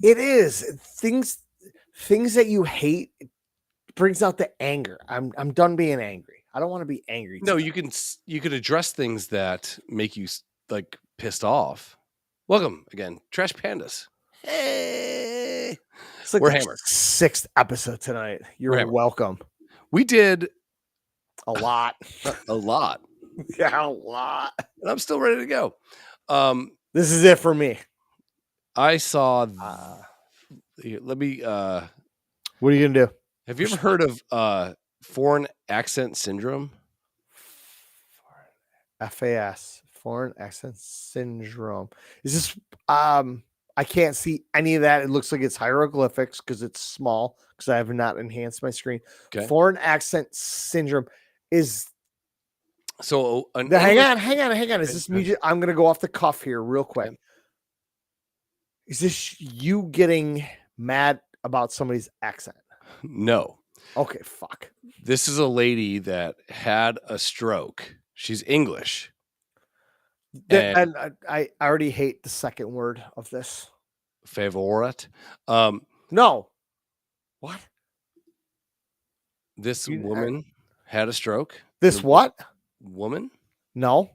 It is things that you hate brings out the anger. I'm done being angry. I don't want to be angry. No, you can address things that make you like pissed off. Welcome again, Trash Pandas. Hey, it's like we're the hammered. 6th episode tonight. You're welcome. We did a lot. A lot. Yeah, a lot. And I'm still ready to go. This is it for me. I saw. Let me. What are you gonna do? Have you ever heard of foreign accent syndrome? FAS, foreign accent syndrome. Is this? I can't see any of that. It looks like it's hieroglyphics because it's small. Because I have not enhanced my screen. Okay. Foreign accent syndrome is. So hang on. Is this me? I'm gonna go off the cuff here real quick. Okay. Is this you getting mad about somebody's accent? No. Okay, fuck. This is a lady that had a stroke. She's English. And I already hate the second word of this. Favorite. No. What? This woman had a stroke. This what? Woman? No.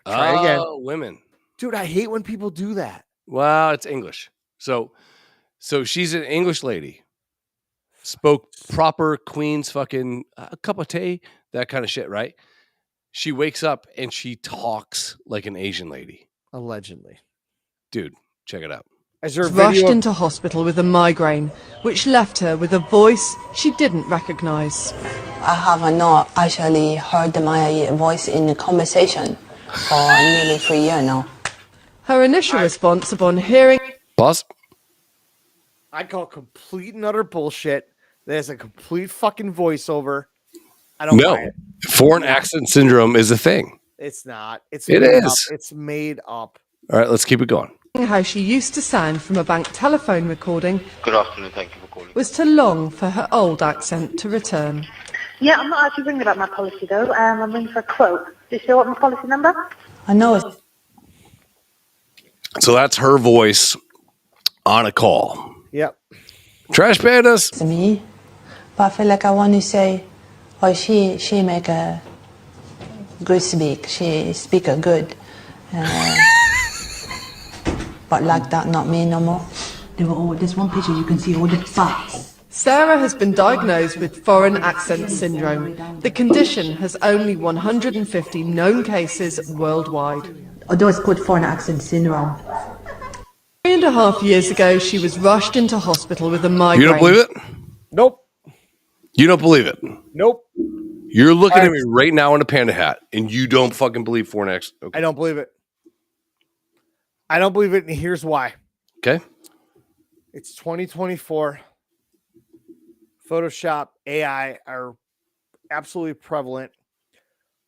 Try again. Women. Dude, I hate when people do that. Well, it's English. So she's an English lady. Spoke proper Queen's fucking cup of tea, that kind of shit, right? She wakes up and she talks like an Asian lady. Allegedly. Dude, check it out. Rushed into hospital with a migraine, which left her with a voice she didn't recognize. I have not actually heard my voice in the conversation for nearly 3 years now. Her initial response upon hearing... Pause. I call complete and utter bullshit. There's a complete fucking voiceover. I don't buy it. Foreign accent syndrome is a thing. It's not. It is. It's made up. All right, let's keep it going. How she used to sound from a bank telephone recording. Good afternoon, thank you for calling. Was to long for her old accent to return. Yeah, I'm not actually ringing about my policy though. I'm ringing for a quote. Do you still want my policy number? I know it. So that's her voice on a call. Yep. Trash Pandas. It's me, but I feel like I want to say, oh, she make a good speak. She speak a good. But like that, not me no more. There's one picture you can see all the facts. Sarah has been diagnosed with foreign accent syndrome. The condition has only 150 known cases worldwide. Although it's called foreign accent syndrome. 3.5 years ago, she was rushed into hospital with a migraine. You don't believe it? Nope. You don't believe it? Nope. You're looking at me right now in a panda hat, and you don't fucking believe foreign accent. Okay. I don't believe it. I don't believe it, and here's why. Okay. It's 2024. Photoshop, AI are absolutely prevalent.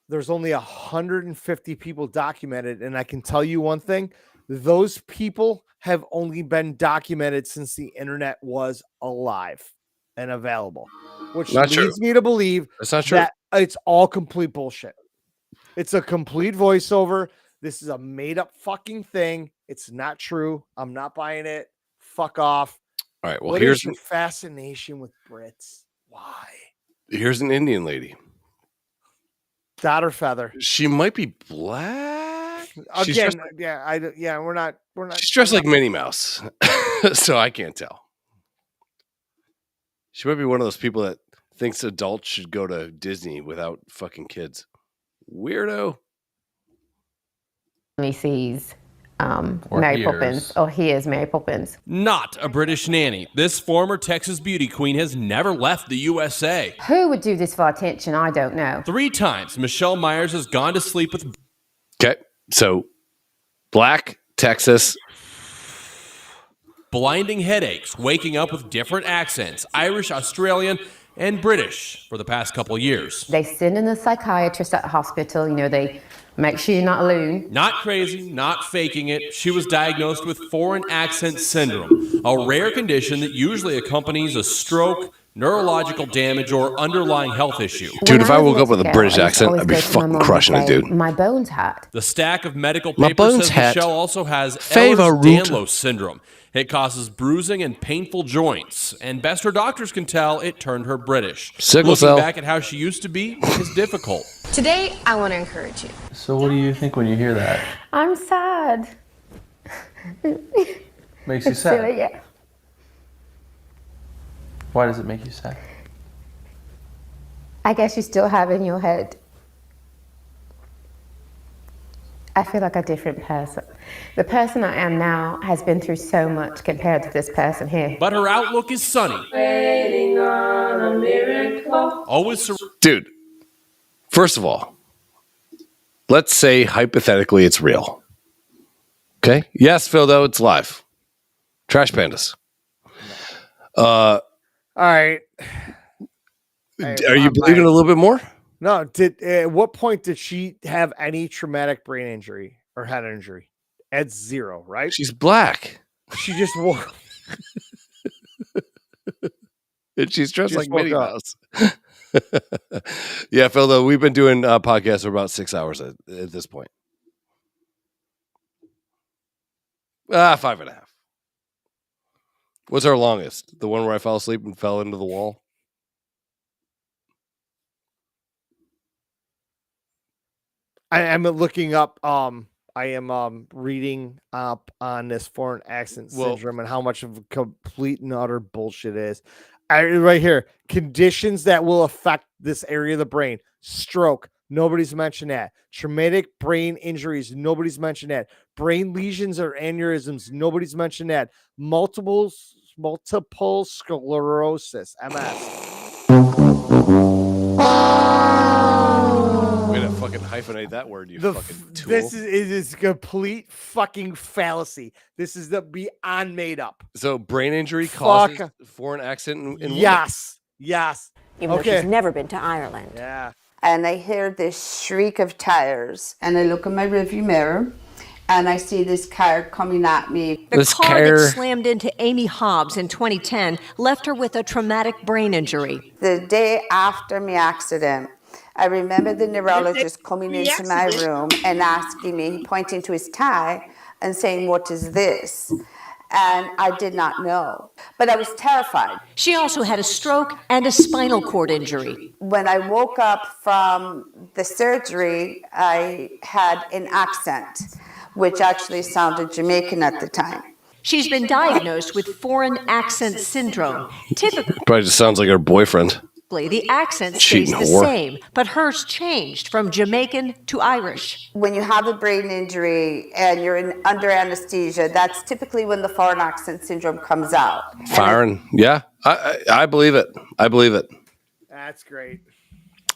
There's only 150 people documented, and I can tell you one thing. Those people have only been documented since the internet was alive and available, which leads me to believe that it's all complete bullshit. It's a complete voiceover. This is a made-up fucking thing. It's not true. I'm not buying it. Fuck off. All right. Well, what here's is your fascination with Brits. Why? Here's an Indian lady. Dot or feather. She might be black. Again, we're not. She's dressed like Minnie Mouse, so I can't tell. She might be one of those people that thinks adults should go to Disney without fucking kids. Weirdo. He sees Mary Poppins, or hears Mary Poppins. Not a British nanny. This former Texas beauty queen has never left the USA. Who would do this for attention? I don't know. 3 times Michelle Myers has gone to sleep with... Okay, so black, Texas. Blinding headaches, waking up with different accents, Irish, Australian, and British for the past couple years. They send in a psychiatrist at the hospital. You know, they make sure you're not a loon. Not crazy, not faking it. She was diagnosed with foreign accent syndrome, a rare condition that usually accompanies a stroke, neurological damage, or underlying health issue. Dude, if I woke up with a British accent, I'd be fucking crushing it, dude. My bones hurt. The stack of medical papers says Michelle also has Ehlers-Danlos syndrome, It causes bruising and painful joints, and best her doctors can tell, it turned her British. Sickle Looking cell. back at how she used to be is difficult. Today, I want to encourage you. So what do you think when you hear that? I'm sad. Makes you It's sad? silly, yeah. Why does it make you sad? I guess you still have in your head, I feel like a different person. The person I am now has been through so much compared to this person here. But her outlook is sunny. Always Dude, first of all, let's say hypothetically it's real. Okay? Yes, Phil, though, it's live. Trash pandas. All right. Are you believing a little bit more? No. At what point did she have any traumatic brain injury or head injury? At 0, right? She's black. She just woke. And she's dressed Just like Minnie woke up. Mouse. Yeah, Phil, though, we've been doing podcasts for about 6 hours at this point. 5.5. What's our longest? The one where I fell asleep and fell into the wall? I am looking up. I am reading up on this foreign accent syndrome and how much of a complete and utter bullshit it is. Right here, conditions that will affect this area of the brain: stroke. Nobody's mentioned that. Traumatic brain injuries. Nobody's mentioned that. Brain lesions or aneurysms. Nobody's mentioned that. Multiple sclerosis, MS. Way to fucking hyphenate that word, you fucking tool. This is complete fucking fallacy. This is the beyond made up. So brain injury causes foreign accent in women? Yes. Even though she's never been to Ireland. Yeah. And I hear this shriek of tires, and I look in my rearview mirror, and I see this car coming at me. The car that slammed into Amy Hobbs in 2010 left her with a traumatic brain injury. The day after my accident, I remember the neurologist coming into my room and asking me, pointing to his tie and saying, "What is this?" And I did not know, but I was terrified. She also had a stroke and a spinal cord injury. When I woke up from the surgery, I had an accent, which actually sounded Jamaican at the time. She's been diagnosed with foreign accent syndrome. Typically, Probably just sounds like her boyfriend. the accent stays the same, but hers changed from Jamaican to Irish. When you have a brain injury and you're under anesthesia, that's typically when the foreign accent syndrome comes out. Firing. Yeah. I believe it. I believe it. That's great.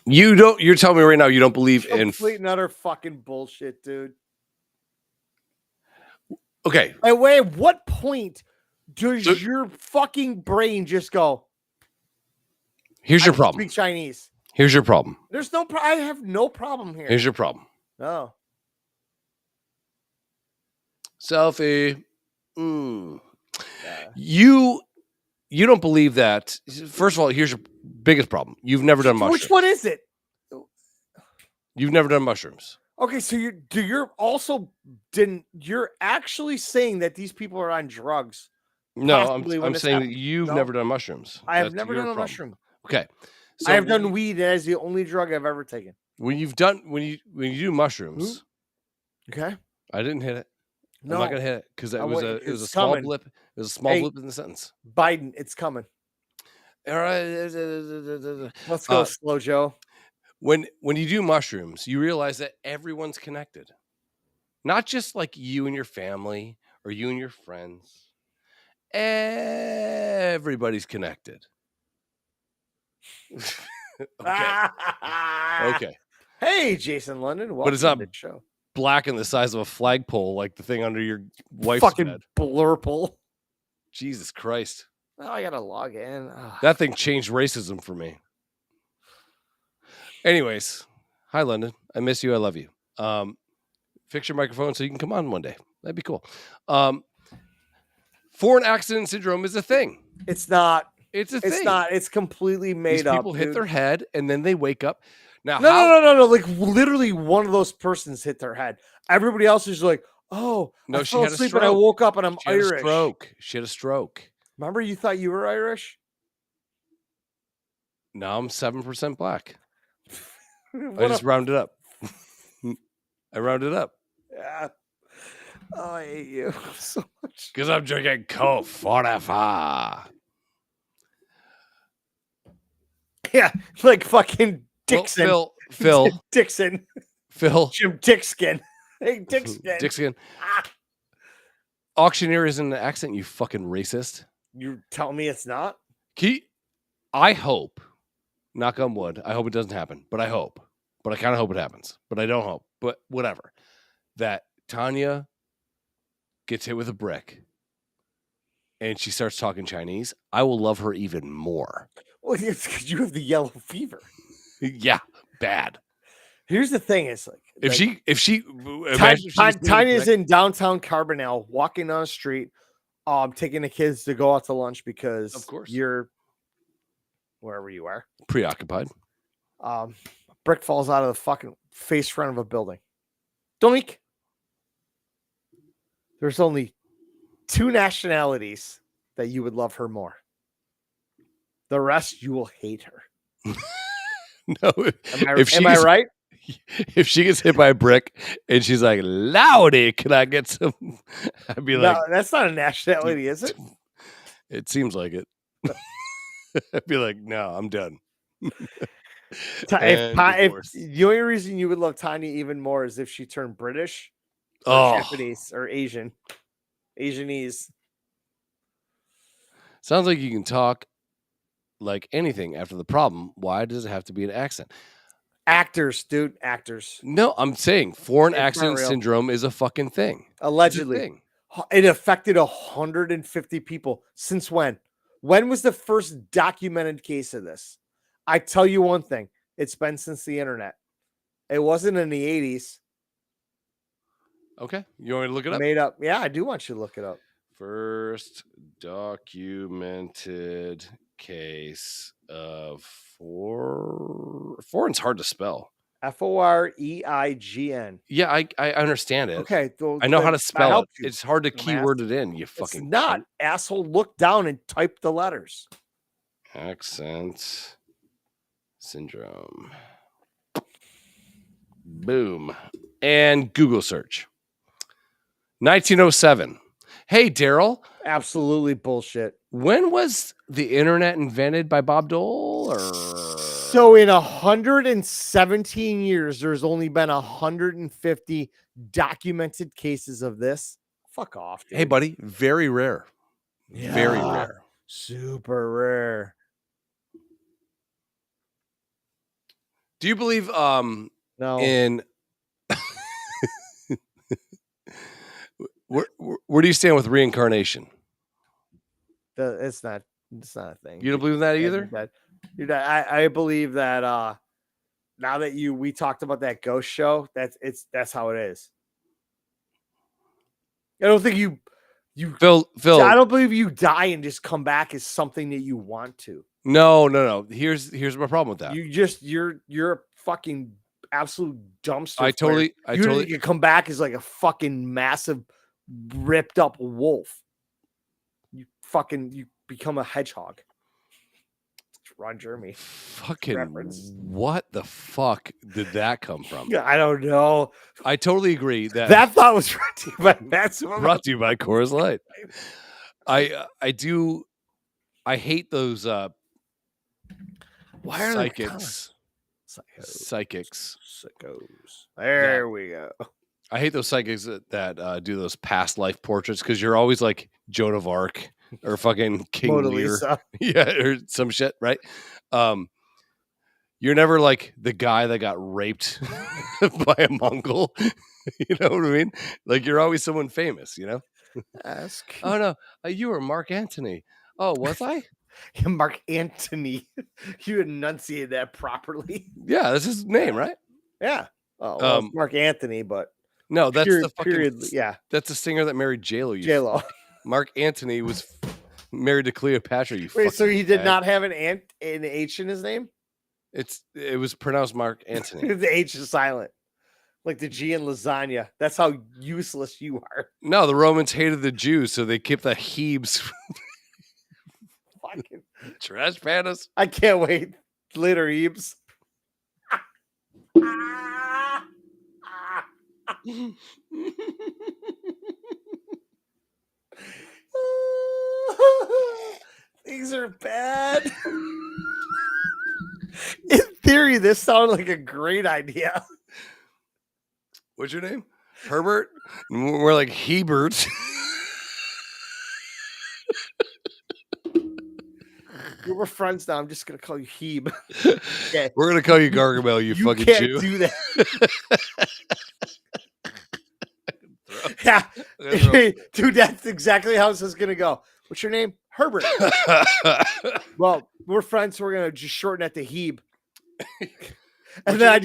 You're telling me right now you don't believe in Complete and utter fucking bullshit, dude. Okay. Wait, at what point does your fucking brain just go, Here's your I problem. speak Chinese. Here's your problem. There's no I have no problem here. Here's your problem. No. Selfie. You don't believe that. First of all, here's your biggest problem. You've never done mushrooms. Which one is it? You've never done mushrooms. Okay, so you're actually saying that these people are on drugs. No, I'm saying that you've never done mushrooms. I have That's never your done a problem. mushroom. Okay. So I have done weed as the only drug I've ever taken. When you do mushrooms, okay. I didn't hit it. No. I'm not gonna hit it because it was a it's small coming. blip. It was a small blip in the sentence. Biden, it's coming. All right. Let's go, Slow Joe. When you do mushrooms, you realize that everyone's connected. Not just like you and your family or you and your friends. Everybody's connected. Okay. Hey, Jason London. Welcome But it's not to the show. black and the size of a flagpole like the thing under your wife's Fucking bed. blurple. Jesus Christ. Oh, I gotta log in. That thing changed racism for me. Anyways, hi London. I miss you. I love you. Fix your microphone so you can come on one day. That'd be cool. Foreign accident syndrome is a thing. It's not. It's a thing. It's not. It's completely made These up. people hit their head and then they wake up. Now, no. Like literally, one of those persons hit their head. Everybody else is like, Oh, No, I she fell had a asleep and I stroke. woke up and I'm She had a Irish. stroke. She had a stroke. Remember, you thought you were Irish? Now I'm 7% black. I What just rounded up. I rounded up. Yeah. Oh, I hate you so much. Because I'm drinking Coke 45. Yeah, like fucking Dixon. Well, Phil. Dixon. Phil. Jim Dickskin. Hey, Dickskin. Dickskin. Ah, Auctioneer is in an accent, you fucking racist. you tell me it's not? I hope, knock on wood, I hope it doesn't happen, but I hope. But I kind of hope it happens. But I don't hope. But whatever. That Tanya gets hit with a brick and she starts talking Chinese. I will love her even more. Well, it's because you have the yellow fever. Yeah, bad. Here's the thing: is like If she Tanya's in downtown Carbondale, walking down the street, taking the kids to go out to lunch because of course you're wherever you are, preoccupied. A brick falls out of the fucking face front of a building. Doink. There's only 2 nationalities that you would love her more. The rest, you will hate her. No, am I right? If she gets hit by a brick and she's like, "Loudy, can I get some?" I'd be like, "No, that's not a nationality, is it?" It seems like it. I'd be like, "No, I'm done." If the only reason you would love Tanya even more is if she turned British, or Japanese, or Asianese. Sounds like you can talk like anything after the problem. Why does it have to be an accent? Actors, dude, actors. No, I'm saying foreign It's accent not real. syndrome is a fucking thing. Allegedly. It's a thing. It affected 150 people. Since when? When was the first documented case of this? I tell you one thing. It's been since the internet. It wasn't in the 80s. Okay. You want me to look it up? Made up. Yeah, I do want you to look it up. First documented case of foreign's hard to spell. Foreign. Yeah, I understand it. Okay. I know how to spell it. It's hard to keyword it in, you fucking It's not, asshole. Look down and type the letters. Accent syndrome. Boom. And Google search. 1907. Hey, Daryl. Absolutely bullshit. When was the internet invented by Bob Dole? Or so in 117 years, there's only been 150 documented cases of this. Fuck off, dude. Hey, buddy. Very rare. Yeah, very rare. Super rare. Do you believe no in where do you stand with reincarnation? It's not a thing. You don't believe in that either? I believe that now that we talked about that ghost show, that's how it is. I don't think you Phil, I don't believe you die and just come back as something that you want to. No. Here's my problem with that. You're a fucking absolute dumpster. I totally you come back as like a fucking massive ripped up wolf. You become a hedgehog. It's Ron Jeremy. Fucking reference. What the fuck did that come from? I don't know. I totally agree that thought was brought to you by Maximum. Brought to you by Coors Light. I hate those psychics. Sickos. There we go. I hate those psychics that do those past life portraits because you're always like Joan of Arc or fucking King Mona Lear. Lisa. Yeah, or some shit, right? You're never like the guy that got raped by a Mongol. You know what I mean? Like you're always someone famous, you know? Ask. Oh no, you were Mark Antony. Oh, was I? Mark Antony. You enunciated that properly. Yeah, that's his name, right? Yeah. Oh, well, it's Mark Anthony, but no, that's period, the fucking period. Yeah, that's the singer that married J-Lo. J-Lo. Mark Antony was married to Cleopatra. Wait, so he did not have an H in his name? It was pronounced Mark Antony. The H is silent. Like the G in lasagna. That's how useless you are. No, the Romans hated the Jews, so they kept the Hebes. Fucking Trash pandas. I can't wait. Later, Ebes. These are bad. In theory, this sounded like a great idea. What's your name? Herbert? We're like Hebert. We're friends now. I'm just gonna call you Hebe. Okay. We're gonna call you Gargamel, you fucking can't Jew. do that. Yeah, dude, that's exactly how this is gonna go. What's your name? Herbert. Well, we're friends, so we're gonna just shorten that to Hebe. And then I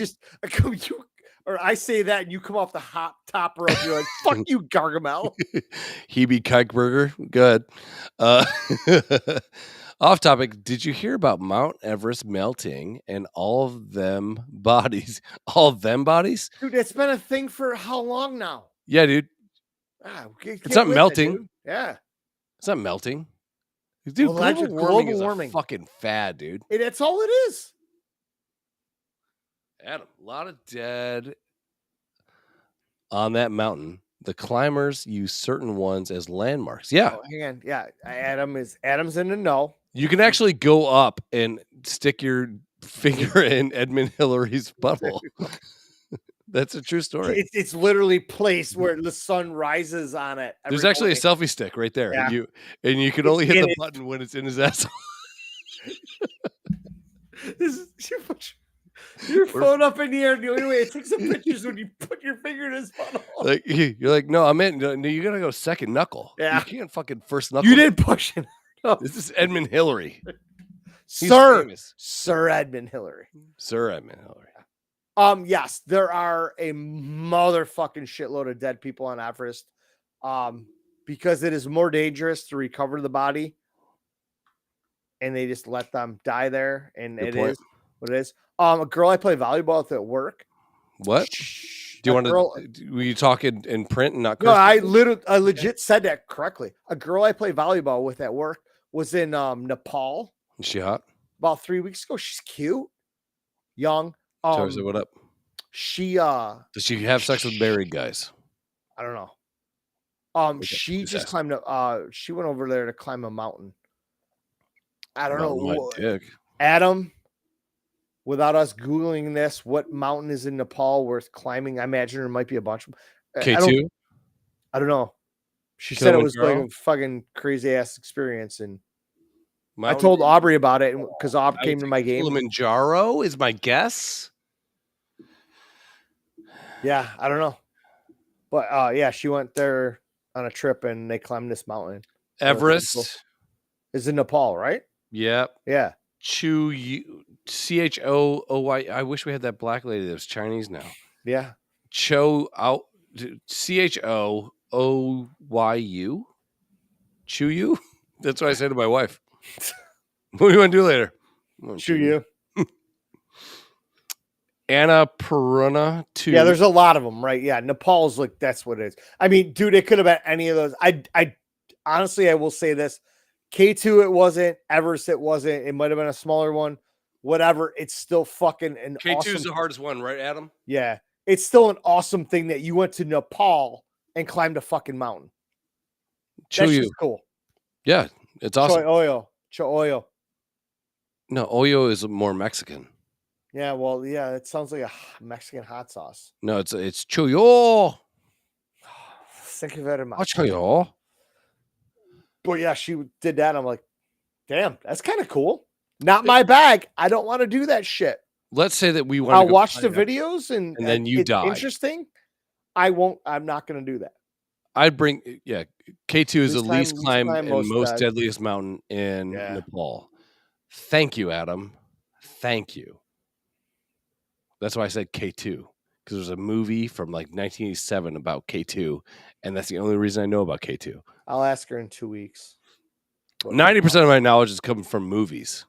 come you, or I say that, and you come off the top rope. You're like, "Fuck you, Gargamel." Hebe Kikeburger. Good. Off topic. Did you hear about Mount Everest melting and all of them bodies? All of them bodies? Dude, it's been a thing for how long now? Yeah, dude. It's not melting. Yeah. It's not melting. Dude, Alleged global global warming is a fucking fad, dude. That's all it is. Adam, a lot of dead on that mountain. The climbers use certain ones as landmarks. Yeah. Oh, hang on. Yeah. Adam's in the know. You can actually go up and stick your finger in Edmund Hillary's butthole. That's a true story. It's literally placed where the sun rises on it. There's actually a selfie stick right there. Yeah. You can only hit the button when it's in his asshole. You put your phone up in the air. The only way it takes some pictures when you put your finger in his butthole. Like you're like, no, I'm in. No, you gotta go second knuckle. Yeah. You can't fucking first knuckle. You didn't push it. No. This is Edmund Hillary. Sir Edmund Hillary. Sir Edmund Hillary. Yes, there are a motherfucking shitload of dead people on Everest. Because it is more dangerous to recover the body. And they just let them die there. And Good it point. is what it is. A girl I play volleyball with at work. What? Do you want to? Will you talk in print and not? No, I legit said that correctly. A girl I play volleyball with at work was in Nepal. Is she hot? About 3 weeks ago. She's cute, young. Tell her what up. She does she have sex with married guys? I don't know. She just climbed up. She went over there to climb a mountain. I don't know. My dick. Adam, without us Googling this, what mountain is in Nepal worth climbing? I imagine there might be a bunch of K2? I don't know. She said it was like a fucking crazy ass experience. And I told Aubrey about it because Aubrey came to my game. Kilimanjaro is my guess. Yeah, I don't know. But yeah, she went there on a trip and they climbed this mountain. Everest is in Nepal, right? Yep. Yeah. Chooy. I wish we had that black lady that was Chinese now. Yeah. Choyu. Choyu? That's what I say to my wife. What do you want to do later? Choyu. Anna Puruna 2. Yeah, there's a lot of them, right? Yeah, Nepal's like that's what it is. I mean, dude, it could have been any of those. I honestly, I will say this: K2, it wasn't. Everest, it wasn't. It might have been a smaller one. Whatever, it's still fucking an K2 awesome. is the hardest one, right, Adam? Yeah, it's still an awesome thing that you went to Nepal and climbed a fucking mountain. That's just cool. Yeah, it's awesome. Choyo. No, Oyo is more Mexican. Yeah, well, yeah, it sounds like a Mexican hot sauce. No, it's Choyo. Thank you very much. Choyo. But yeah, she did that. I'm like, damn, that's kind of cool. Not my bag. I don't want to do that shit. Let's say that we want. I'll watch the videos and then you die. Interesting. I won't. I'm not going to do that. I'd bring. Yeah, K2 is the least climbed and most deadliest mountain in Nepal. Thank you, Adam. Thank you. That's why I said K2, because there's a movie from like 1987 about K2, and that's the only reason I know about K2. I'll ask her in 2 weeks. 90% of my knowledge is coming from movies.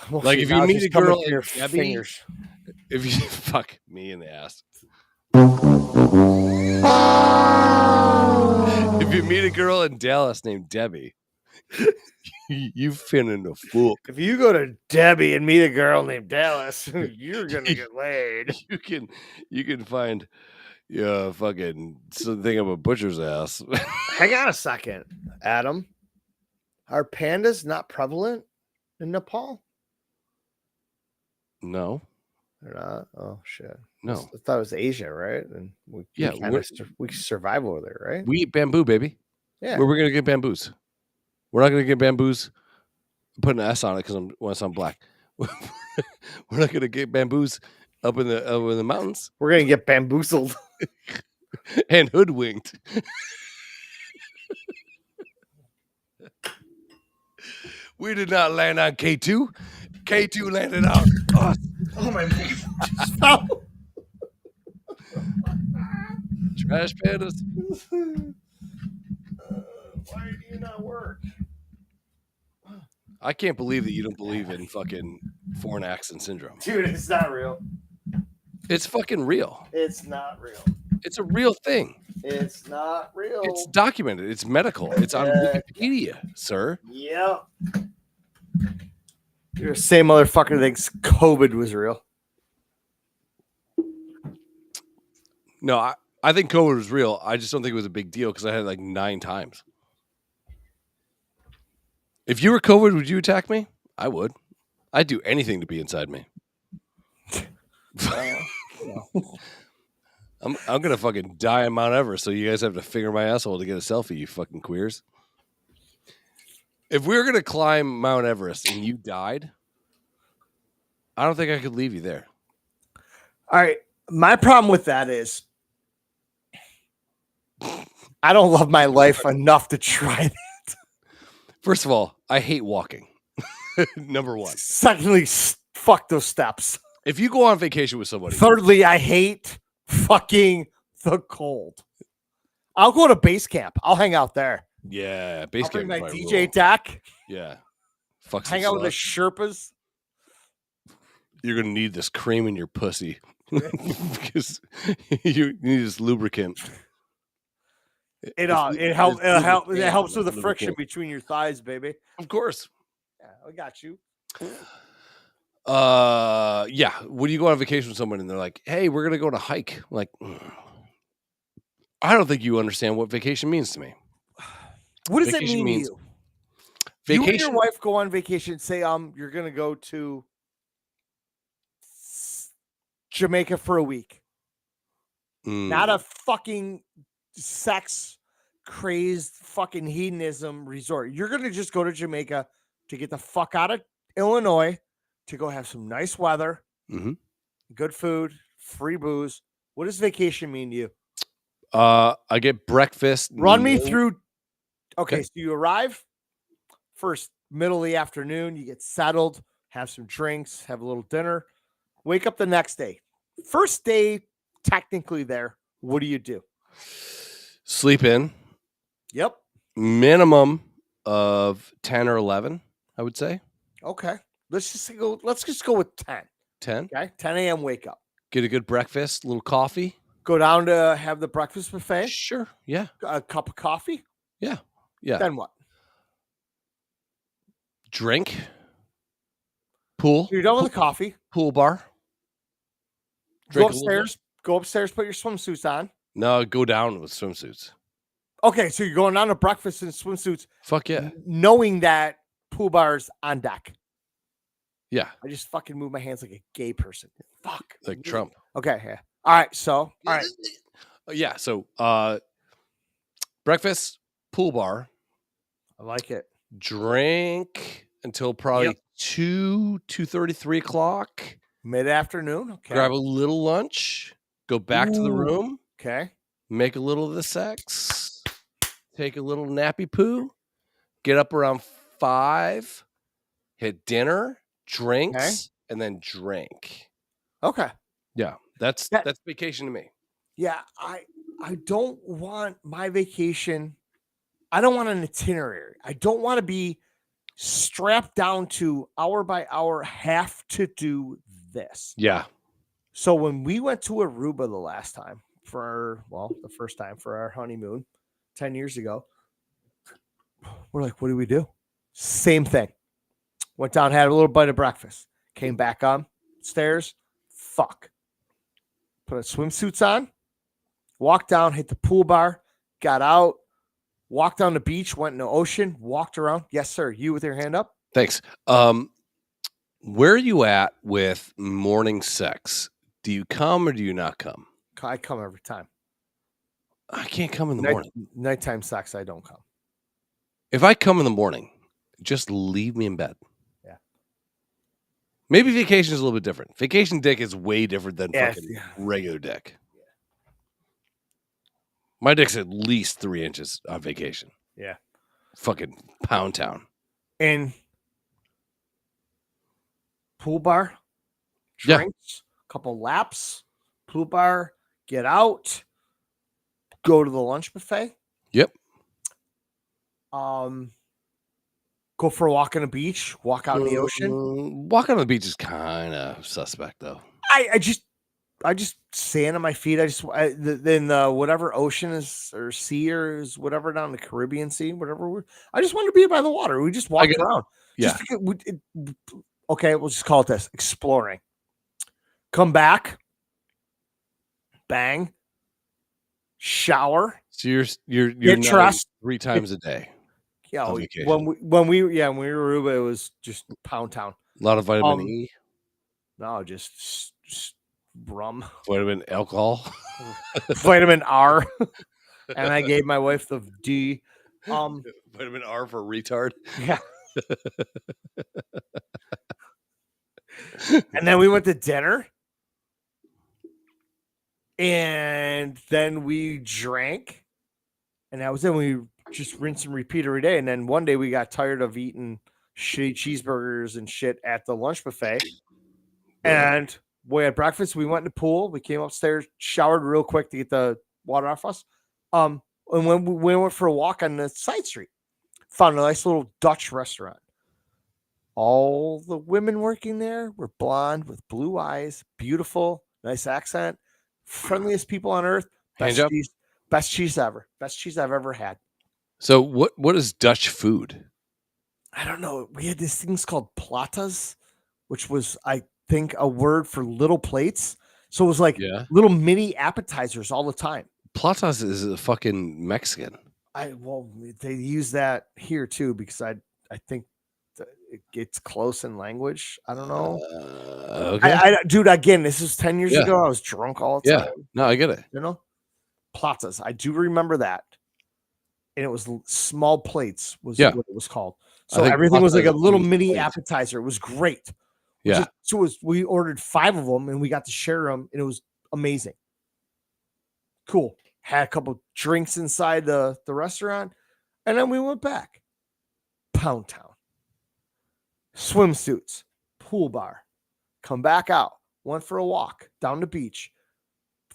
Well, like if you meet a girl in your fingers, if you fuck me in the ass, If you meet a girl in Dallas named Debbie, you finna a fool. If you go to Debbie and meet a girl named Dallas, you're gonna get laid. You can find fucking something of a butcher's ass. Hang on a second, Adam. Are pandas not prevalent in Nepal? No. They're not. Oh shit. No. I thought it was Asia, right? And we survive over there, right? We eat bamboo, baby. Yeah. Where we're gonna get bamboos. We're not gonna get bamboos. Put an S on it because I'm black. We're not gonna get bamboos up in the mountains. We're gonna get bamboozled and hoodwinked. We did not land on K2. K2 landed on us. Oh my God. Trash pandas. Why do you not work? I can't believe that you don't believe in fucking foreign accent syndrome. Dude, it's not real. It's fucking real. It's not real. It's a real thing. It's not real. It's documented. It's medical. It's on Wikipedia, sir. Yep. You're the same motherfucker that thinks COVID was real. No, I think COVID was real. I just don't think it was a big deal because I had it like 9 times. If you were COVID, would you attack me? I would. I'd do anything to be inside me. I'm gonna fucking die on Mount Everest, so you guys have to finger my asshole to get a selfie, you fucking queers. If we were gonna climb Mount Everest and you died, I don't think I could leave you there. All right. My problem with that is I don't love my life enough to try that. First of all, I hate walking. Number one. Secondly, fuck those steps. If you go on vacation with somebody. Thirdly, I hate fucking the cold. I'll go to base camp. I'll hang out there. Yeah, base I'll bring camp. my DJ deck. Yeah. Fuck hang out with the Sherpas. You're gonna need this cream in your pussy because you need this lubricant. It helps with the friction between your thighs, baby. Of course. Yeah, I got you. Yeah. When you go on vacation with someone and they're like, "Hey, we're gonna go on a hike," I'm like, I don't think you understand what vacation means to me. What does it mean to you? Vacation. You and your wife go on vacation. Say, you're gonna go to Jamaica for a week. Not a fucking sex crazed fucking hedonism resort. You're gonna just go to Jamaica to get the fuck out of Illinois to go have some nice weather, good food, free booze. What does vacation mean to you? I get breakfast. Run me through. Okay, so you arrive first, middle of the afternoon. You get settled, have some drinks, have a little dinner. Wake up the next day. First day, technically there. What do? Sleep in. Yep. Minimum of 10 or 11, I would say. Okay. Let's just go with 10. 10. Okay. 10 a.m. wake up. Get a good breakfast, a little coffee. Go down to have the breakfast buffet. Sure. Yeah. A cup of coffee. Yeah. Yeah. Then what? Drink. Pool. So you're done with the coffee. Pool bar. Drink go upstairs, put your swimsuits on. No, go down with swimsuits. Okay, so you're going down to breakfast in swimsuits. Fuck yeah. Knowing that pool bar's on deck. Yeah. I just fucking move my hands like a gay person. Fuck. Like Trump. Okay, yeah. All right, so all right. Yeah, so breakfast, pool bar. I like it. Drink until probably 2:30, 3 o'clock. Mid-afternoon. Okay. Grab a little lunch. Go back to the room. Okay. Make a little of the sex. Take a little nappy poo. Get up around 5. Hit dinner, drinks, and then drink. Okay. Yeah, that's vacation to me. Yeah, I don't want my vacation. I don't want an itinerary. I don't want to be strapped down to hour by hour. Have to do this. Yeah. So when we went to Aruba the last time the first time for our honeymoon 10 years ago, we're like, what do we do? Same thing. Went down, had a little bite of breakfast, came back on stairs. Fuck. Put our swimsuits on, walked down, hit the pool bar, got out, walked down the beach, went in the ocean, walked around. Yes, sir. You with your hand up? Thanks. Where are you at with morning sex? Do you come or do you not come? I come every time. I can't come in the morning. Nighttime sex, I don't come. If I come in the morning, just leave me in bed. Yeah. Maybe vacation is a little bit different. Vacation dick is way different than fucking regular dick. Yeah. My dick's at least 3 inches on vacation. Yeah. Fucking Pound Town. And pool bar, drinks, couple laps, pool bar, get out, go to the lunch buffet. Yep. Go for a walk on the beach, walk out in the ocean. Walk on the beach is kind of suspect, though. I just sand on my feet. Then whatever ocean is or sea or is whatever down the Caribbean Sea, whatever. I just wanted to be by the water. We just walked around. Yeah. Okay, we'll just call it this: exploring. Come back, bang, shower. So you're get dressed 3 times a day. Yeah, when we were Aruba, it was just Pound Town. A lot of vitamin E. No, just rum. Vitamin alcohol. Vitamin R. And I gave my wife the D. Vitamin R for retard. Yeah. And then we went to dinner. And then we drank. And that was it. We just rinse and repeat every day. And then one day we got tired of eating shitty cheeseburgers and shit at the lunch buffet. And we had breakfast. We went in the pool. We came upstairs, showered real quick to get the water off us. And when we went for a walk on the side street, found a nice little Dutch restaurant. All the women working there were blonde with blue eyes, beautiful, nice accent, friendliest people on earth. Best cheese ever. Best cheese I've ever had. So what is Dutch food? I don't know. We had these things called platas, which was, I think, a word for little plates. So it was like little mini appetizers all the time. Platas is a fucking Mexican. They use that here too because I think it's close in language. I don't know. Okay. Dude, again, this was 10 years ago. I was drunk all the time. Yeah. No, I get it. You know, platas. I do remember that. And it was small plates was what it was called. So everything was like a little mini appetizer. It was great. Yeah. We ordered 5 of them and we got to share them and it was amazing. Cool. Had a couple drinks inside the restaurant and then we went back. Pound Town. Swimsuits. Pool bar. Come back out. Went for a walk down the beach.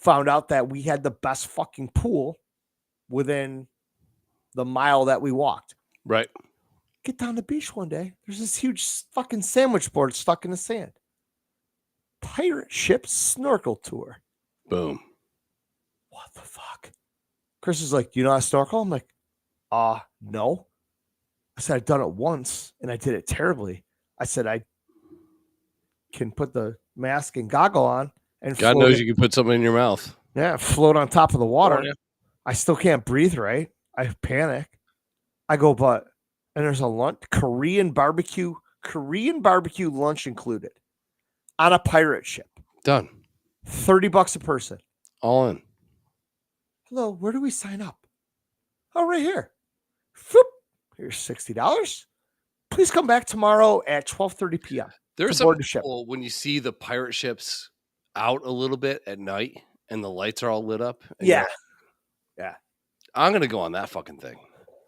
Found out that we had the best fucking pool within the mile that we walked. Right. Get down the beach one day. There's this huge fucking sandwich board stuck in the sand. Pirate ship snorkel tour. Boom. What the fuck? Chris is like, you know how to snorkel? I'm like, no. I said, I've done it once and I did it terribly. I said, I can put the mask and goggle on and God knows you can put something in your mouth. Yeah, float on top of the water. Oh, yeah. I still can't breathe right. I panic. I go, and there's a lunch, Korean barbecue lunch included on a pirate ship. Done. $30 a person. All in. Hello, where do we sign up? Oh, right here. Foop. Here's $60. Please come back tomorrow at 12:30 p.m. There's some people when you see the pirate ships out a little bit at night and the lights are all lit up. Yeah. I'm going to go on that fucking thing.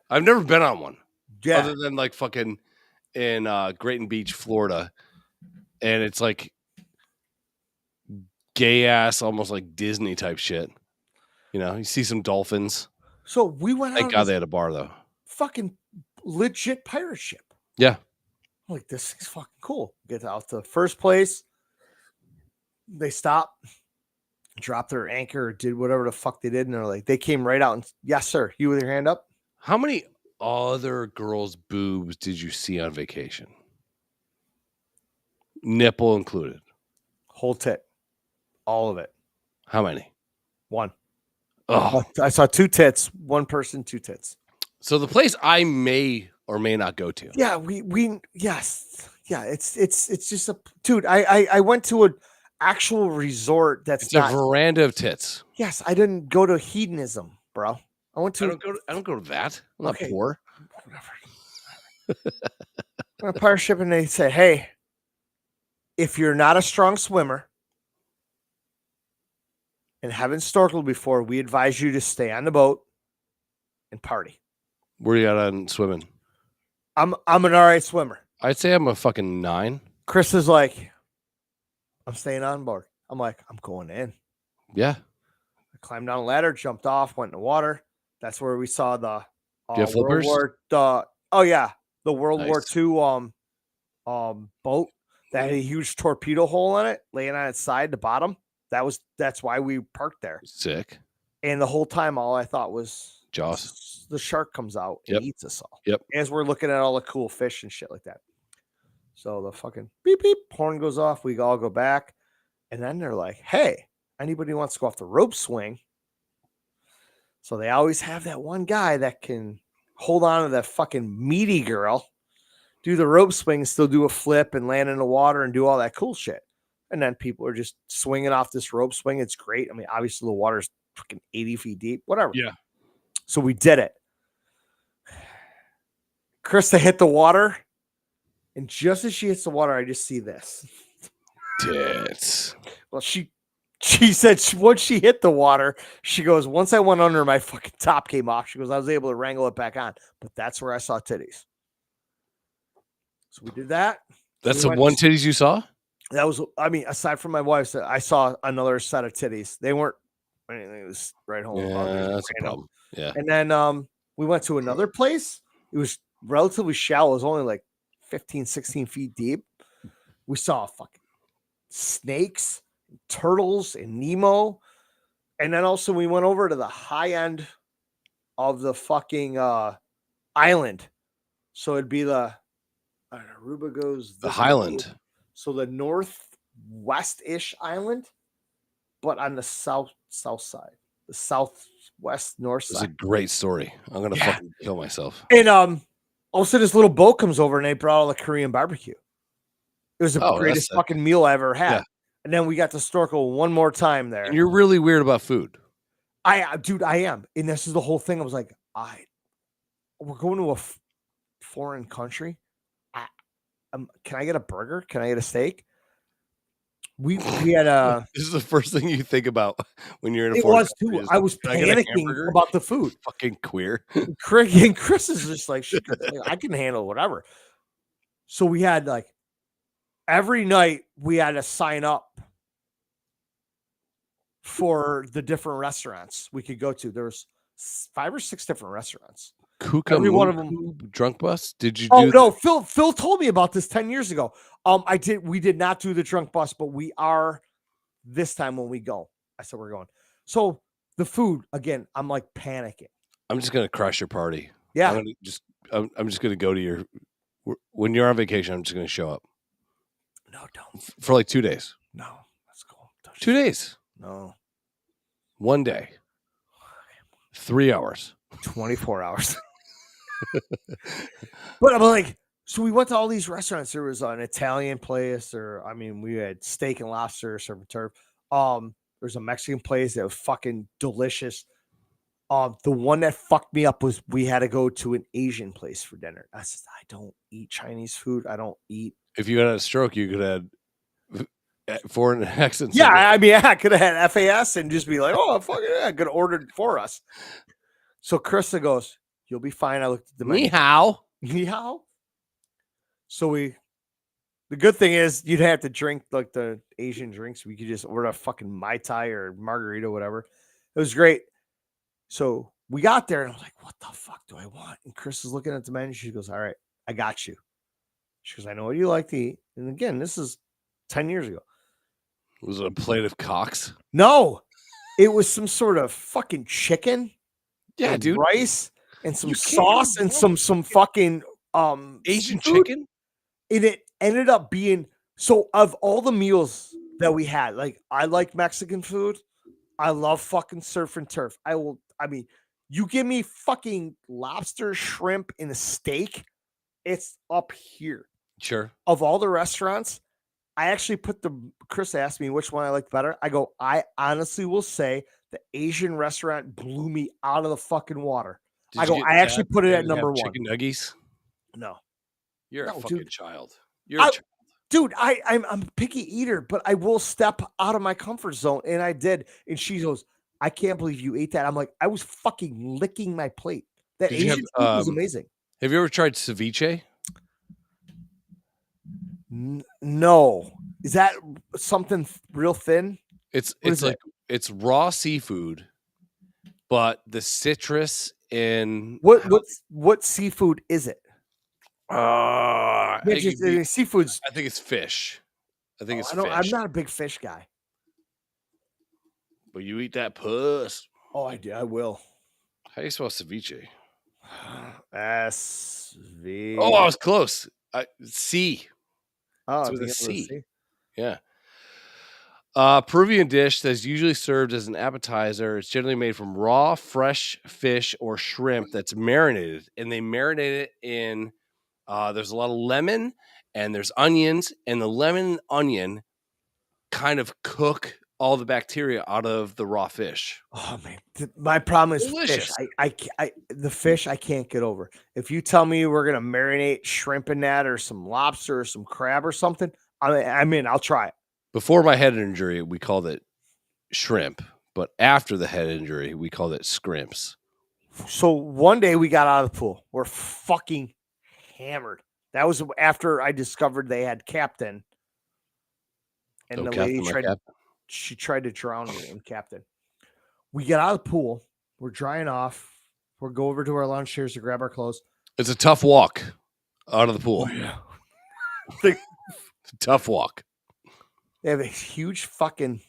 I've never been on one. Yeah. Other than like fucking in Grayton Beach, Florida. And it's like gay ass, almost like Disney type shit. You know, you see some dolphins. So we went out. Thank God they had a bar though. Fucking legit pirate ship. Yeah. I'm like, this thing's fucking cool. Get out to first place. they stopped, dropped their anchor, did whatever the fuck they did, and they're like, they came right out and, yes, sir. You with your hand up? How many other girls' boobs did you see on vacation? Nipple included. Whole tit. All of it. How many? One. Oh, I saw 2 tits, one person, 2 tits. so the place I may or may not go to. Yeah, yes. Yeah, it's just a dude. I went to an actual resort that's It's not a veranda of tits. Yes, I didn't go to hedonism, bro. I went to I don't go to that. I'm not Okay. poor. a pirate ship, and they said, hey, if you're not a strong swimmer and haven't snorkeled before, we advise you to stay on the boat and party. Where you at on swimming? I'm an all right swimmer. I'd say I'm a fucking 9. Chris is like, I'm staying on board. I'm like, I'm going in. Yeah. I climbed down a ladder, jumped off, went in the water. That's where we saw the Do you have flippers? the World War Nice. II boat that had a huge torpedo hole in it, laying on its side, the bottom. That's why we parked there. Sick. And the whole time, all I thought was Jaws. the shark comes out and Yep. eats us all. Yep. As we're looking at all the cool fish and shit like that. So the fucking beep beep horn goes off. We all go back, and then they're like, "Hey, anybody wants to go off the rope swing?" So they always have that one guy that can hold on to that fucking meaty girl, do the rope swing, still do a flip and land in the water and do all that cool shit. And then people are just swinging off this rope swing. It's great. I mean, obviously the water's fucking 80 feet deep, whatever. Yeah. So we did it. Krista hit the water, and just as she hits the water, I just see this. Tits. Well, she said once she hit the water, she goes, once I went under, my fucking top came off. She goes, I was able to wrangle it back on. But that's where I saw titties. So we did that. That's the one titties you saw? That was, I mean, aside from my wife's, I saw another set of titties. They weren't anything. It was right home. Yeah, that's a problem. Yeah. And then we went to another place. It was relatively shallow. It was only like 15, 16 feet deep. We saw fucking snakes, turtles, and Nemo. And then also we went over to the high end of the fucking island. So it'd be the Aruba goes The Highland. So the northwest-ish island, but on the south side, the southwest north It's a side. great story. I'm gonna fucking kill myself. And all of a sudden this little boat comes over and they brought all the Korean barbecue. It was the greatest fucking meal I ever had. Yeah. And then we got to snorkel one more time there. And you're really weird about food. Dude, I am. And this is the whole thing. I was like, we're going to a foreign country. Can I get a burger? Can I get a steak? We had a. This is the first thing you think about when you're in a It foreign was country, too. is I was can get a panicking hamburger? about the food. Fucking queer. Chris is just like, I can handle whatever. So we had like every night we had to sign up for the different restaurants we could go to. There's 5 or 6 different restaurants. Every one of them. Drunk bus? Did you? No, Phil told me about this 10 years ago. We did not do the drunk bus, but we are this time when we go. I said we're going. So the food again, I'm like panicking. I'm just gonna crash your party. Yeah. I'm just gonna go to your. When you're on vacation, I'm just gonna show up. No, don't. For like 2 days. No, let's go. 2 days. No. 1 day. 3 hours. 24 hours. But I'm like, so we went to all these restaurants. There was an Italian place, we had steak and lobster, surf and turf. There's a Mexican place that was fucking delicious. The one that fucked me up was we had to go to an Asian place for dinner. I said, I don't eat Chinese food. I don't eat. If you had a stroke, you could have foreign accents. Yeah, I could have had FAS and just be like, oh, fuck yeah, I could have ordered for us. So Krista goes, you'll be fine. I looked at the menu. Ni hao. Ni hao. So the good thing is you'd have to drink like the Asian drinks. We could just order a fucking Mai Tai or margarita, whatever. It was great. So we got there and I was like, what the fuck do I want? And Chris is looking at the menu. She goes, all right, I got you. She goes, I know what you like to eat. And again, this is 10 years ago. Was it a plate of cocks? No, it was some sort of fucking chicken. Yeah, and dude. rice and some You can't sauce go and wrong some fucking Asian seafood. chicken? And it ended up being so of all the meals that we had, like I like Mexican food. I love fucking surf and turf. I mean, you give me fucking lobster, shrimp, and a steak, it's up here. Sure. Of all the restaurants, I actually Chris asked me which one I liked better. I go, I honestly will say the Asian restaurant blew me out of the fucking water. Did I you go, get I actually tab put it and at number have 1. chicken nuggies? No. You're No, a fucking dude. child. You're a child. Dude, I'm a picky eater, but I will step out of my comfort zone. And I did. And she goes, I can't believe you ate that. I'm like, I was fucking licking my plate. That Did you Asian have, food was amazing. Have you ever tried ceviche? No. Is that something real thin? It's is like it? it's raw seafood, but the citrus in What seafood is it? I think Seafood's. I think it's fish. I think it's I'm fish. not a big fish guy. But you eat that puss. Oh, I do. I will. How do you spell ceviche? SV. Oh, I was close. C. Oh, It's with a begins with a C. C. Yeah. Peruvian dish that's usually served as an appetizer. It's generally made from raw, fresh fish or shrimp that's marinated, and they marinate it in. There's a lot of lemon and there's onions, and the lemon and onion kind of cook all the bacteria out of the raw fish. Oh man, my problem is Delicious. fish. The fish I can't get over. If you tell me we're gonna marinate shrimp in that, or some lobster, or some crab, or something, I'm in. I'll try it. Before my head injury, we called it shrimp, but after the head injury, we called it scrimps. So one day we got out of the pool. We're fucking hammered. That was after I discovered they had Captain, and the lady tried to drown me in Captain. We get out of the pool. We're drying off. We'll go over to our lounge chairs to grab our clothes. It's a tough walk out of the pool. Oh, yeah. Tough walk. They have a huge fucking.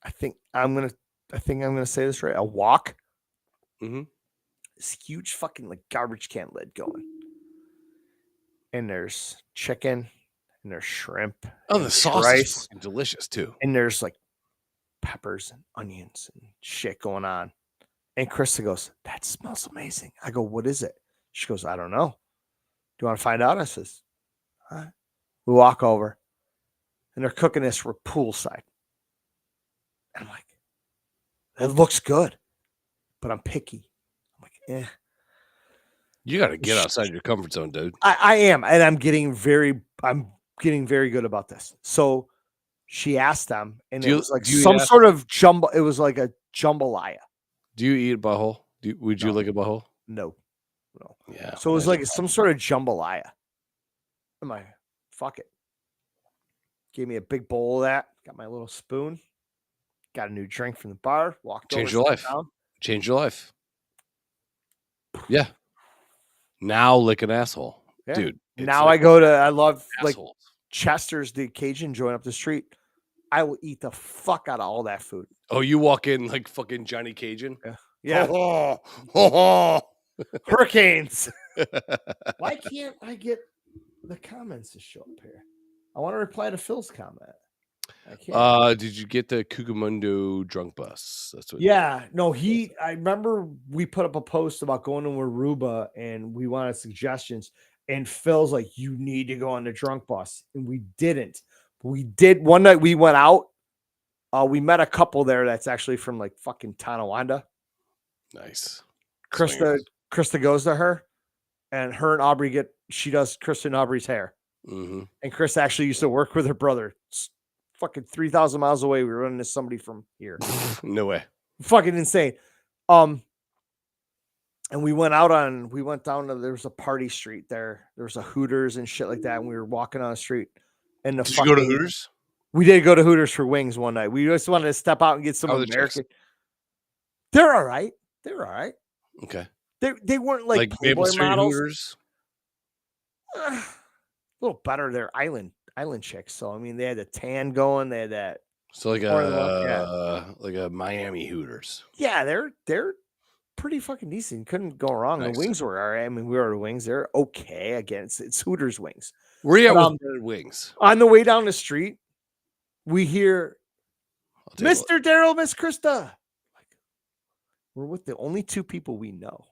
I think I'm gonna say this right. A wok. Mm-hmm. This huge fucking like garbage can lid going. And there's chicken, and there's shrimp. Oh, the sauce rice, is delicious too. And there's like peppers and onions and shit going on. And Krista goes, "That smells amazing." I go, "What is it?" She goes, "I don't know. Do you want to find out?" I says, "All right." We walk over, and they're cooking this for poolside. And I'm like, "It looks good," but I'm picky. I'm like, "Eh." You got to get outside your comfort zone, dude. I am, and I'm getting very good about this. So she asked them, and it was like some sort of jumbo. It was like a jambalaya. Do you eat a butthole? Would you like a butthole? No. Yeah. So it was like some sort of jambalaya. I'm like, fuck it. Gave me a big bowl of that. Got my little spoon. Got a new drink from the bar. Walked over. Change your life. Change your life. Yeah. Now lick an asshole, yeah. Dude. Now I love assholes. like Chester's, the Cajun joint up the street. I will eat the fuck out of all that food. Oh, you walk in like fucking Johnny Cajun? Yeah. Hurricanes. Why can't I get the comments to show up here? I want to reply to Phil's comment. I can't. Did you get the Cucamundo drunk bus? That's what. Yeah, no, I remember we put up a post about going to Aruba and we wanted suggestions. And Phil's like, "You need to go on the drunk bus." And we didn't. We did one night. We went out. We met a couple there that's actually from like fucking Tonawanda. Nice. Krista goes to her, and her and Aubrey she does Krista and Aubrey's hair. Mm-hmm. And Chris actually used to work with her brother. It's fucking 3,000 miles away. We were running to somebody from here. No way. Fucking insane. And we went down to, there was a party street there. There was a Hooters and shit like that. And we were walking on the street. And Did you go to Hooters? We did go to Hooters for wings one night. We just wanted to step out and get some American. They're all right. Okay. They weren't like Maple Playboy Street models. Hooters? A little better. They're island chicks. So I mean, they had the tan going. They had that So like a Miami Hooters. Yeah, they're pretty fucking decent. Couldn't go wrong. Nice. The wings were all right. I mean, we ordered wings. They're okay. Again, it's Hooters wings. Where you at But, with wings? On the way down the street, we hear Mr. Daryl, Miss Krista. Like, we're with the only two people we know.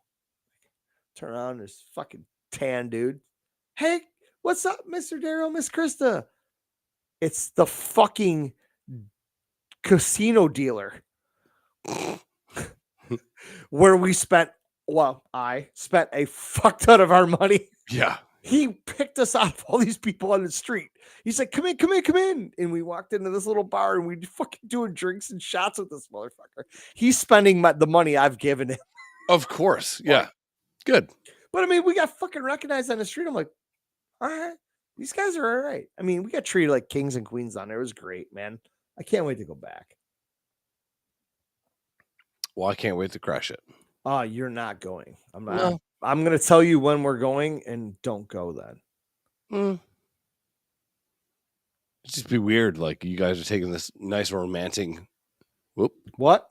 Turn around, there's fucking tan dude. Hey, what's up, Mr. Daryl, Miss Krista? It's the fucking casino dealer where I spent a fuck ton of our money. Yeah. He picked us out of all these people on the street. He's like, come in. And we walked into this little bar and we fucking doing drinks and shots with this motherfucker. He's spending the money I've given him. Of course. Yeah. Good. But I mean, we got fucking recognized on the street. I'm like, all right, these guys are all right. I mean, we got treated like kings and queens on there. It was great, man. I can't wait to go back. Well, I can't wait to crash it. Oh, you're not going. I'm not. No. I'm going to tell you when we're going and don't go then. It'd just be weird. Like you guys are taking this nice romantic. Whoop. What?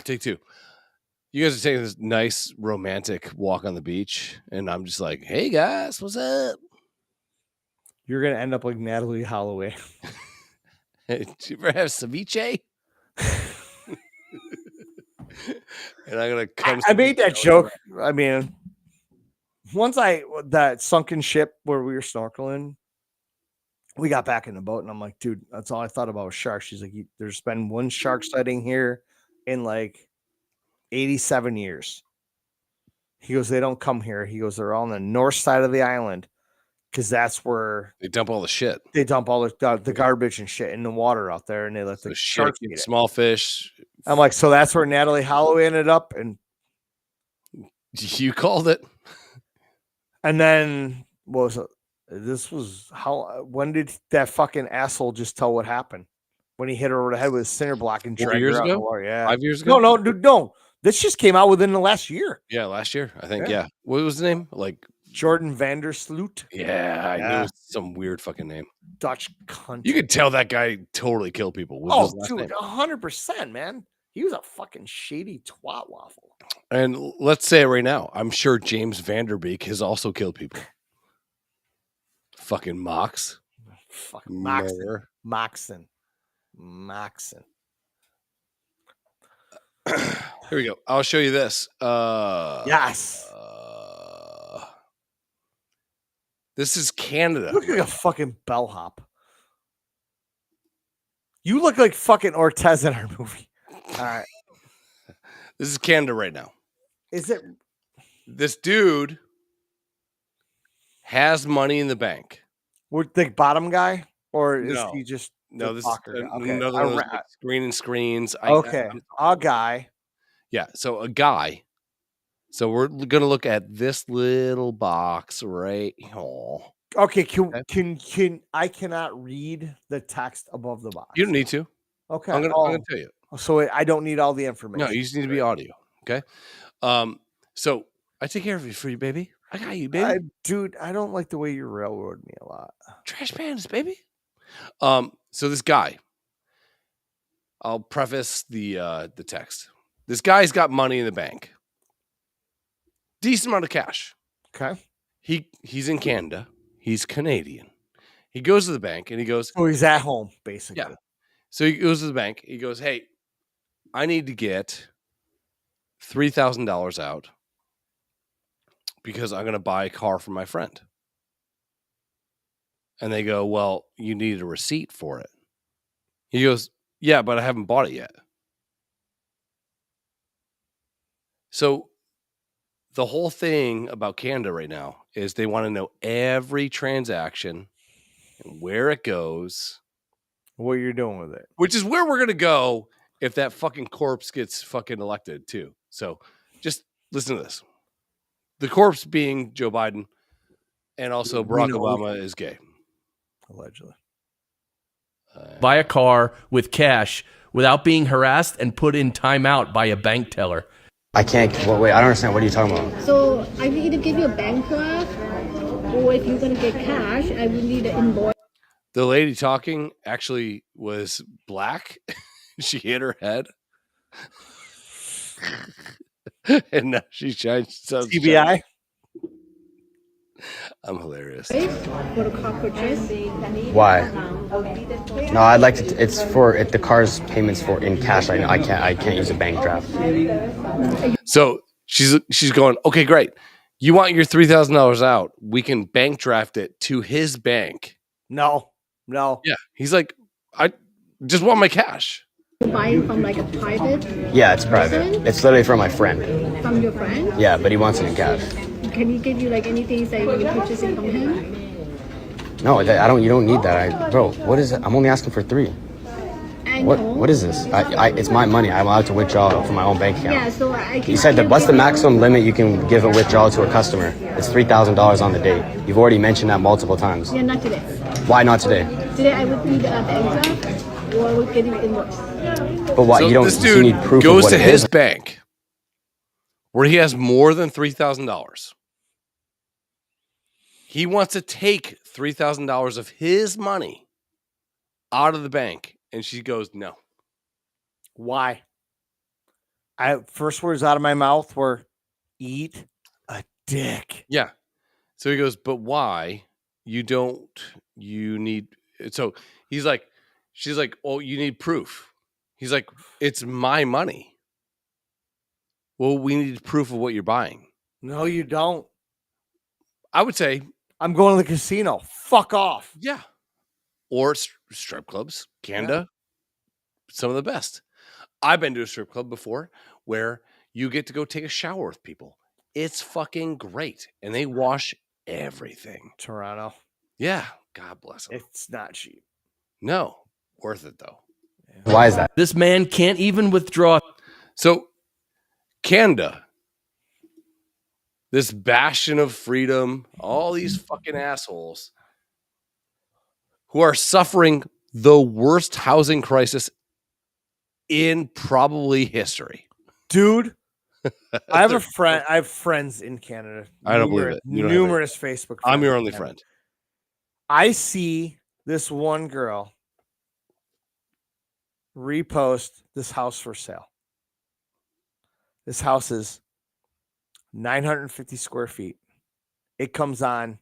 Take two. You guys are taking this nice romantic walk on the beach, and I'm just like, hey guys, what's up? You're going to end up like Natalie Holloway. Did you ever have ceviche? And I'm gonna come. I made that joke. I mean, once that sunken ship where we were snorkeling, we got back in the boat, and I'm like, dude, that's all I thought about was sharks. She's like, there's been one shark sighting here in like 87 years. He goes, they don't come here. He goes, they're all on the north side of the island because that's where they dump all the shit. They dump all the garbage and shit in the water out there, and they let the sharks eat it. Small fish. I'm like, so that's where Natalie Holloway ended up, and you called it. And then when did that fucking asshole just tell what happened when he hit her over the head with a cinder block and 4 dragged years her out ago? the water? Yeah, 5 years ago. No, dude, no. This just came out within the last year. Yeah, last year, I think. Yeah. What was the name? Like Jordan Vandersloot. Yeah, I knew it was some weird fucking name. Dutch cunt. You could tell that guy totally killed people. Dude, 100%, man. He was a fucking shady twat waffle. And let's say it right now, I'm sure James Vanderbeek has also killed people. Fucking Mox. Fucking Moxon. Here we go. I'll show you this. Yes. This is Canada. You look like a fucking bellhop. You look like fucking Ortez in our movie. All right. This is Canada right now. Is it? This dude has money in the bank. We're the bottom guy? Or is No. he just No, this is okay. another one of those like screen screens. Okay. A guy. Yeah, so a guy. So we're going to look at this little box right here. Okay, can I cannot read the text above the box. You don't need to. Okay. I'm gonna tell you. So I don't need all the information. No, you just need to be audio. Okay. So I take care of you for you, baby. I got you, baby. Dude, I don't like the way you railroad me a lot. Trash pans, baby. So this guy, I'll preface the text. This guy's got money in the bank. Decent amount of cash. Okay. He's in Canada. He's Canadian. He goes to the bank and he goes, oh, he's at home, basically. Yeah. So he goes to the bank. He goes, hey, I need to get $3,000 out because I'm going to buy a car for my friend. And they go, well, you need a receipt for it. He goes, yeah, but I haven't bought it yet. So the whole thing about Canada right now is they want to know every transaction and where it goes. What you're doing with it. Which is where we're going to go if that fucking corpse gets fucking elected too. So just listen to this. The corpse being Joe Biden and also Barack Obama is gay. Allegedly. Buy a car with cash without being harassed and put in timeout by a bank teller. I can't. Wait, I don't understand. What are you talking about? So I need to give you a bank draft, Or if you're gonna get cash, I would need an invoice. The lady talking actually was black. She hit her head. And now she shines. TBI. I'm hilarious. For the car purchase. Why? No, I'd like to. It's for the car's payments for in cash. I can't use a bank draft. So she's going, okay, great. You want your $3,000 out? We can bank draft it to his bank. No. Yeah, he's like, I just want my cash. You buy it from like a private. Yeah, it's private. person? It's literally from my friend. From your friend? Yeah, but he wants it in cash. Can he give you like anything that when you purchase it from him? No, I don't. You don't need that. Bro, what is it? I'm only asking for 3. What is this? It's my money. I'm allowed to withdraw from my own bank account. Yeah, so I can. You said that what's the maximum limit you can give a withdrawal to a customer? It's $3,000 on the date. You've already mentioned that multiple times. Yeah, not today. Why not today? Today I would need a bank draft or I would get it invoice. But why So you don't? this You dude need proof goes of what to it his is. bank where he has more than $3,000. He wants to take $3,000 of his money out of the bank, and she goes, "No." Why? First words out of my mouth were, "Eat a dick." Yeah. So he goes, "But why? You need." So he's like, she's like, "Oh, you need proof." He's like, "It's my money." Well, we need proof of what you're buying. No, you don't. I would say, I'm going to the casino. Fuck off. yeah. Or strip clubs, Canada, some of the best. I've been to a strip club before where you get to go take a shower with people. It's fucking great. And they wash everything. Toronto. Yeah. God bless them. It's not cheap. No. Worth it, though. Why is that? This man can't even withdraw. So, Canada, this bastion of freedom, all these fucking assholes who are suffering the worst housing crisis in probably history. Dude, I have a friend. I have friends in Canada. I don't believe it. You don't have Numerous Facebook friends. I'm your in only Canada. friend. I see this one girl repost this house for sale. This house is 950 square feet. It comes on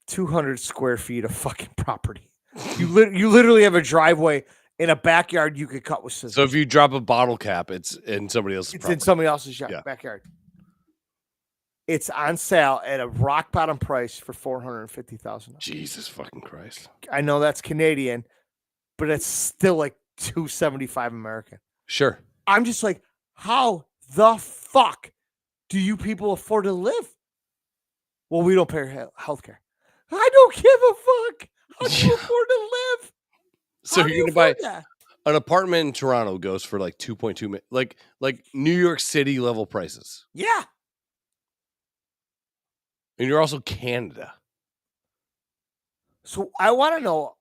200 square feet of fucking property. You literally have a driveway in a backyard you could cut with scissors. So if you drop a bottle cap, it's in somebody else's It's property. in somebody else's Yeah. backyard. It's on sale at a rock bottom price for $450,000. Jesus fucking Christ. I know that's Canadian, but it's still like $275 American. Sure. I'm just like, how the fuck do you people afford to live? Well, we don't pay health care. I don't give a fuck. How do you afford to live? So How do you're you gonna buy afford that? an apartment in Toronto goes for like 2.2 million, like New York City level prices. Yeah. And you're also Canada. So I want to know,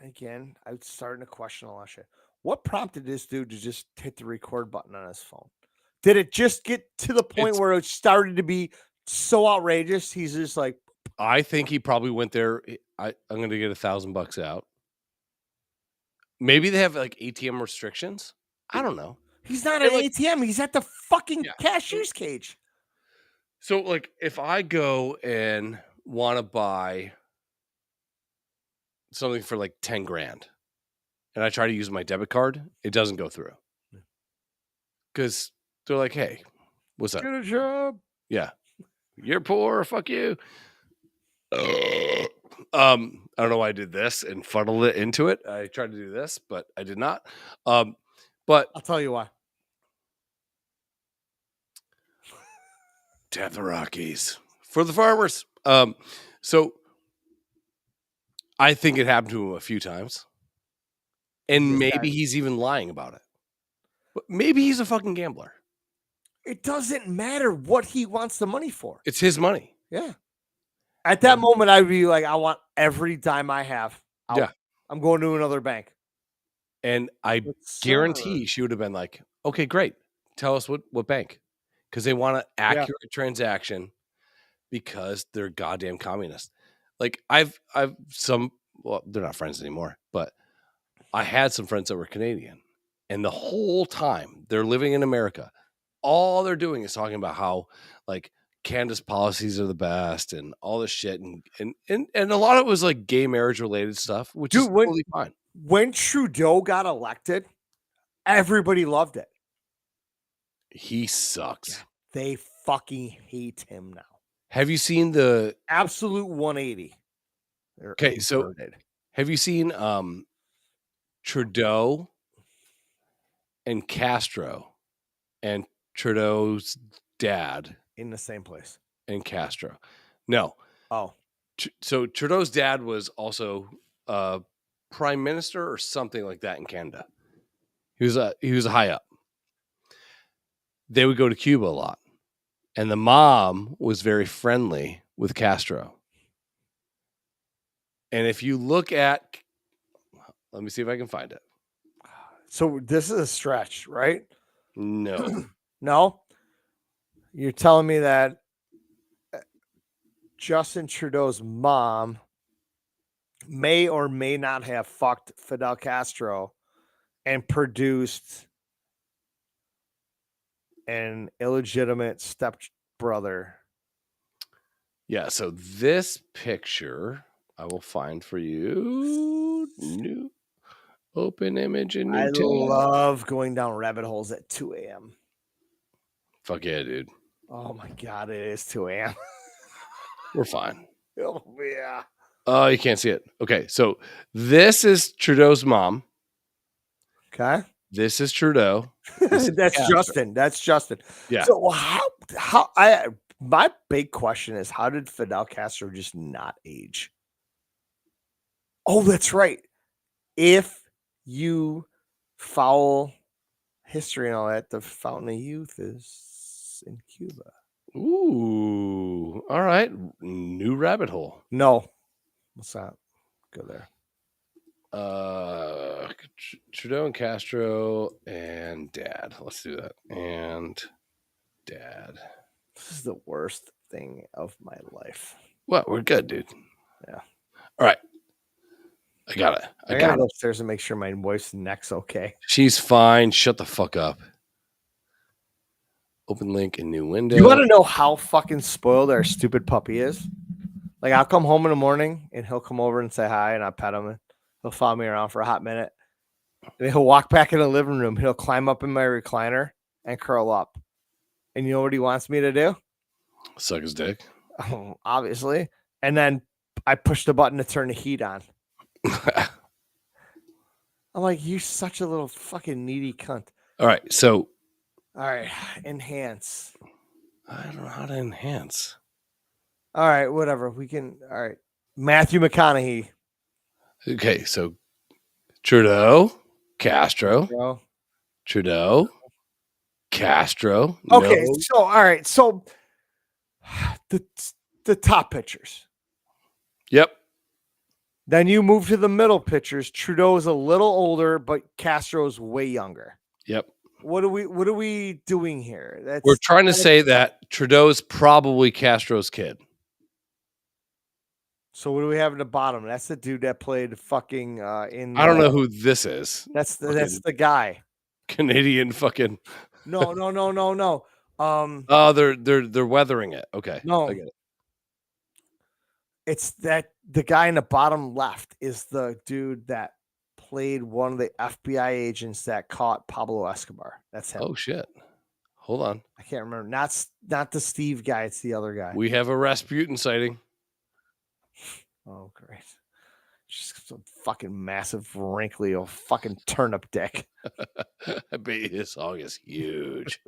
again, I'm starting to question a lot of shit. What prompted this dude to just hit the record button on his phone? Did it just get to the point where it started to be so outrageous? He's just like, I think he probably went there. I'm going to get $1,000 out. Maybe they have like ATM restrictions. I don't know. he's not at an ATM. He's at the fucking cashier's cage. So, like, if I go and want to buy something for like 10 grand and I try to use my debit card, it doesn't go through. Because they're like, hey, what's up? Get a job. Yeah. You're poor. Fuck you. I don't know why I did this and funneled it into it. I tried to do this, but I did not. But I'll tell you why. Tap the Rockies for the farmers. So I think it happened to him a few times. And maybe he's even lying about it. But maybe he's a fucking gambler. It doesn't matter what he wants the money for. It's his money. Yeah. At that moment, I'd be like, I want every dime I have. Yeah. I'm going to another bank. And I guarantee she would have been like, okay, great. Tell us what bank. Because they want an accurate transaction because they're goddamn communists. Like I've some, well, they're not friends anymore, but I had some friends that were Canadian, and the whole time they're living in America, all they're doing is talking about how like Canada's policies are the best and all this shit, and a lot of it was like gay marriage related stuff, which is totally fine. When Trudeau got elected, everybody loved it. He sucks. They fucking hate him now. Have you seen the absolute 180? Okay, so have you seen Trudeau and Castro and Trudeau's dad in the same place? And Castro. No. Oh. So Trudeau's dad was also prime minister or something like that in Canada. He was a high up. They would go to Cuba a lot. And the mom was very friendly with Castro. And if you look at, let me see if I can find it. So this is a stretch, right? No. No? You're telling me that Justin Trudeau's mom may or may not have fucked Fidel Castro and produced an illegitimate stepbrother. Yeah, so this picture I will find for you. New open image and new I tab. love going down rabbit holes at 2 a.m. Fuck yeah, dude. Oh my God, it is 2 a.m. We're fine. Oh, yeah. Oh, you can't see it. Okay, so this is Trudeau's mom. Okay. This is Trudeau. This is That's Castro. Justin. That's Justin. Yeah. So my big question is, how did Fidel Castro just not age? Oh, that's right. If you follow history and all that, the fountain of youth is in Cuba. Ooh. All right. New rabbit hole. No. Let's not go there. Trudeau and Castro and dad. Let's do that. And dad. This is the worst thing of my life. Well, we're good, dude. Yeah. All right. I got it. I gotta go upstairs and make sure my wife's neck's okay. She's fine. Shut the fuck up. Open link in new window. You want to know how fucking spoiled our stupid puppy is? Like, I'll come home in the morning and he'll come over and say hi and I'll pet him. And he'll follow me around for a hot minute. And he'll walk back in the living room. He'll climb up in my recliner and curl up. And you know what he wants me to do? Suck his dick. Oh, obviously. And then I push the button to turn the heat on. I'm like, you're such a little fucking needy cunt. All right. So. All right. Enhance. I don't know how to enhance. All right. Whatever. We can. All right. Matthew McConaughey. Okay. So Trudeau, Castro. Trudeau, Castro. Okay. No. So, all right. So the top pictures. Yep. Then you move to the middle pictures. Trudeau's a little older, but Castro's way younger. Yep. What are we doing here? We're trying to say that Trudeau is probably Castro's kid. So what do we have in the bottom? That's the dude that played fucking in. I don't know who this is. That's the guy. Canadian fucking. No. Oh, they're weathering it. Okay. No. I get it. It's that the guy in the bottom left is the dude that played one of the FBI agents that caught Pablo Escobar. That's him. Oh shit. Hold on. I can't remember. Not the Steve guy. It's the other guy. We have a Rasputin sighting. Oh, great. Just some fucking massive, wrinkly old fucking turnip dick. I bet his song is huge.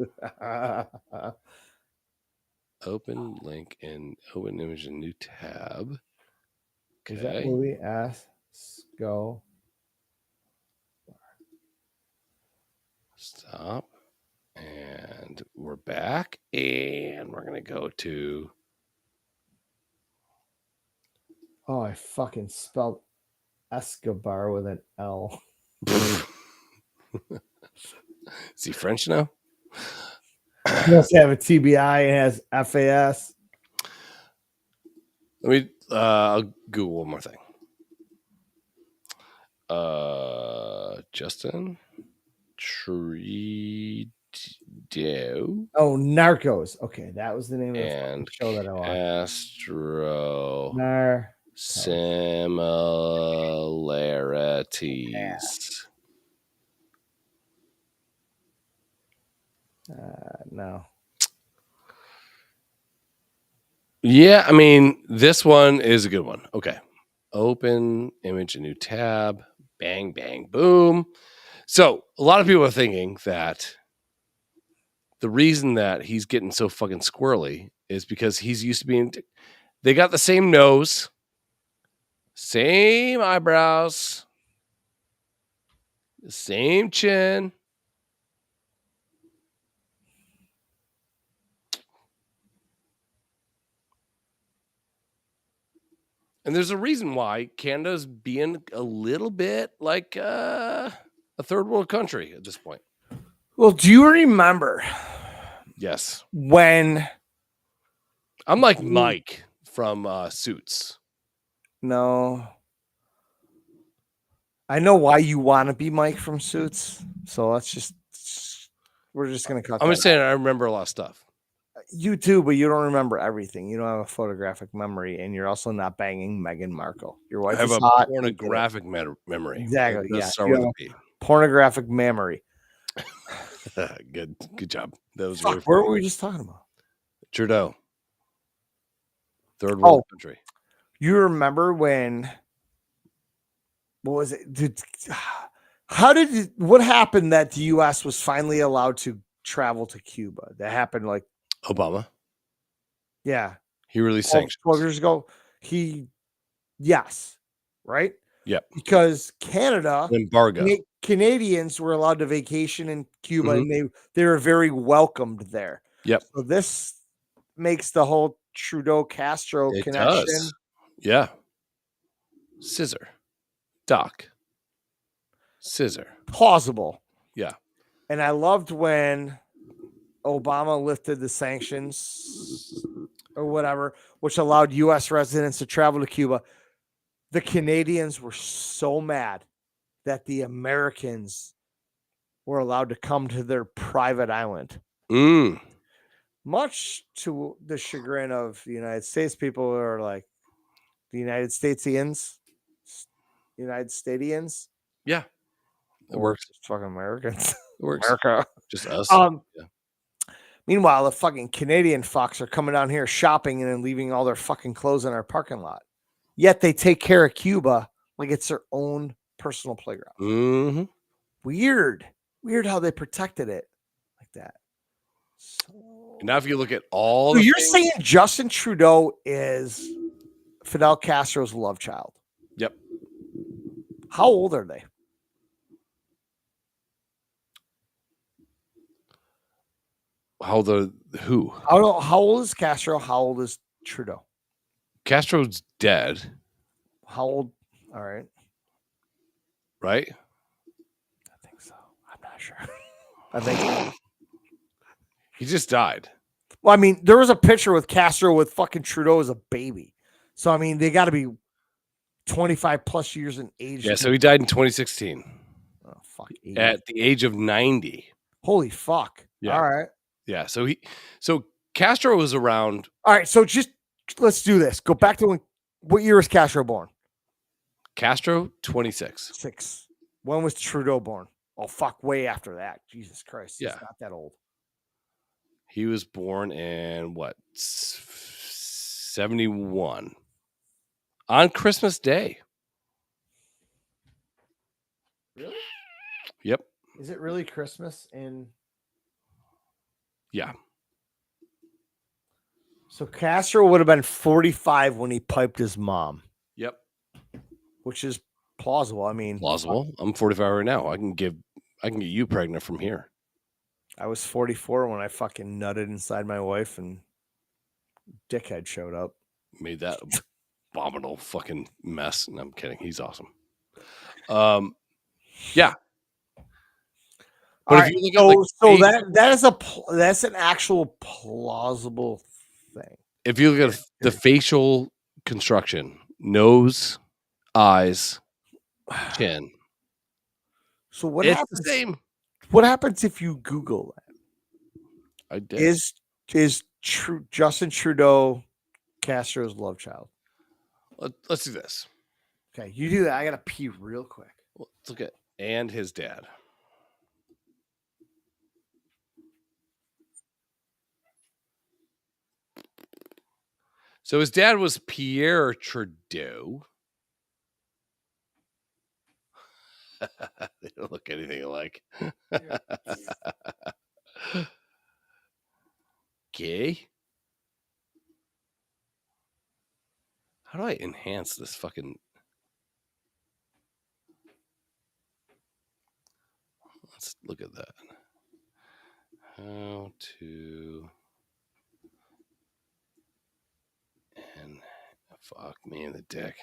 Open link in open image in new tab. Okay. Is that movie? Go. Stop. And we're back. And we're going to go to. Oh, I fucking spelled Escobar with an L. Is he French now? He must have a TBI and has FAS. Let me I'll Google one more thing. Justin Trudeau Oh, Narcos. Okay, that was the name of the and show that I watched. Castro similarities. No. Yeah, I mean, this one is a good one. Okay. Open image, a new tab. Bang, bang, boom. So a lot of people are thinking that the reason that he's getting so fucking squirrely is because he's used to being. They got the same nose, same eyebrows, same chin. And there's a reason why Canada's being a little bit like a third world country at this point. Well, do you remember? Yes. When I'm like Mike from Suits. No. I know why you want to be Mike from Suits. So we're just going to cut I'm that just saying out. I remember a lot of stuff. You do, but you don't remember everything. You don't have a photographic memory, and you're also not banging Meghan Markle. Your wife I have is a hot. pornographic memory. Exactly. It does Yeah. start You with have a P. pornographic memory. Good job. That was Fuck, really where funny. were we just talking about? Trudeau. Third world country. You remember when? What was it? What happened that the U.S. was finally allowed to travel to Cuba? That happened like Obama. Yeah. He released 12 sanctions. years ago. Yes. Right? Yep. Because Canada, Embargo. Canadians were allowed to vacation in Cuba, and they were very welcomed there. Yep. So this makes the whole Trudeau Castro It connection. does. Yeah. Scissor. Doc. Scissor. Plausible. Yeah. And I loved when Obama lifted the sanctions or whatever, which allowed U.S. residents to travel to Cuba. The Canadians were so mad that the Americans were allowed to come to their private island. Much to the chagrin of the United States people who are like the United Statesians. Yeah. It works. Just fucking Americans. It works. America. Just us. Yeah. Meanwhile, the fucking Canadian fucks are coming down here shopping and then leaving all their fucking clothes in our parking lot. Yet they take care of Cuba like it's their own personal playground. Mm-hmm. Weird how they protected it like that. Now, if you look at all, So you're saying Justin Trudeau is Fidel Castro's love child? Yep. How old are they? How old are who? How old is Castro? How old is Trudeau? Castro's dead. How old? All right. Right? I think so. I'm not sure. I think he just died. Well, I mean, there was a picture with Castro with fucking Trudeau as a baby. So, I mean, they got to be 25 plus years in age. Yeah, so he died in 2016. Oh, fuck. At the age of 90. Holy fuck. Yeah. All right. Yeah, so Castro was around. All right, so just let's do this. Go back to what year was Castro born? Castro, 26. 6. When was Trudeau born? Oh, fuck, way after that. Jesus Christ. He's Yeah. not that old. He was born in, 71. On Christmas Day. Really? Yep. Is it really Christmas in... Yeah. So Castro would have been 45 when he piped his mom. Yep. Which is plausible. I mean, plausible. I'm 45 right now. I can get you pregnant from here. I was 44 when I fucking nutted inside my wife and dickhead showed up. Made that abominable fucking mess. No, I'm kidding. He's awesome. Yeah. But if you look at that's an actual plausible thing. If you look at the facial construction: nose, eyes, chin. So what It's happens? the same. What happens if you Google that? I did. Is Justin Trudeau Castro's love child? Let's do this. Okay, you do that. I gotta pee real quick. Let's look at and his dad. So his dad was Pierre Trudeau. They don't look anything alike. Okay. How do I enhance this fucking... Let's look at that. How to... And fuck me in the dick.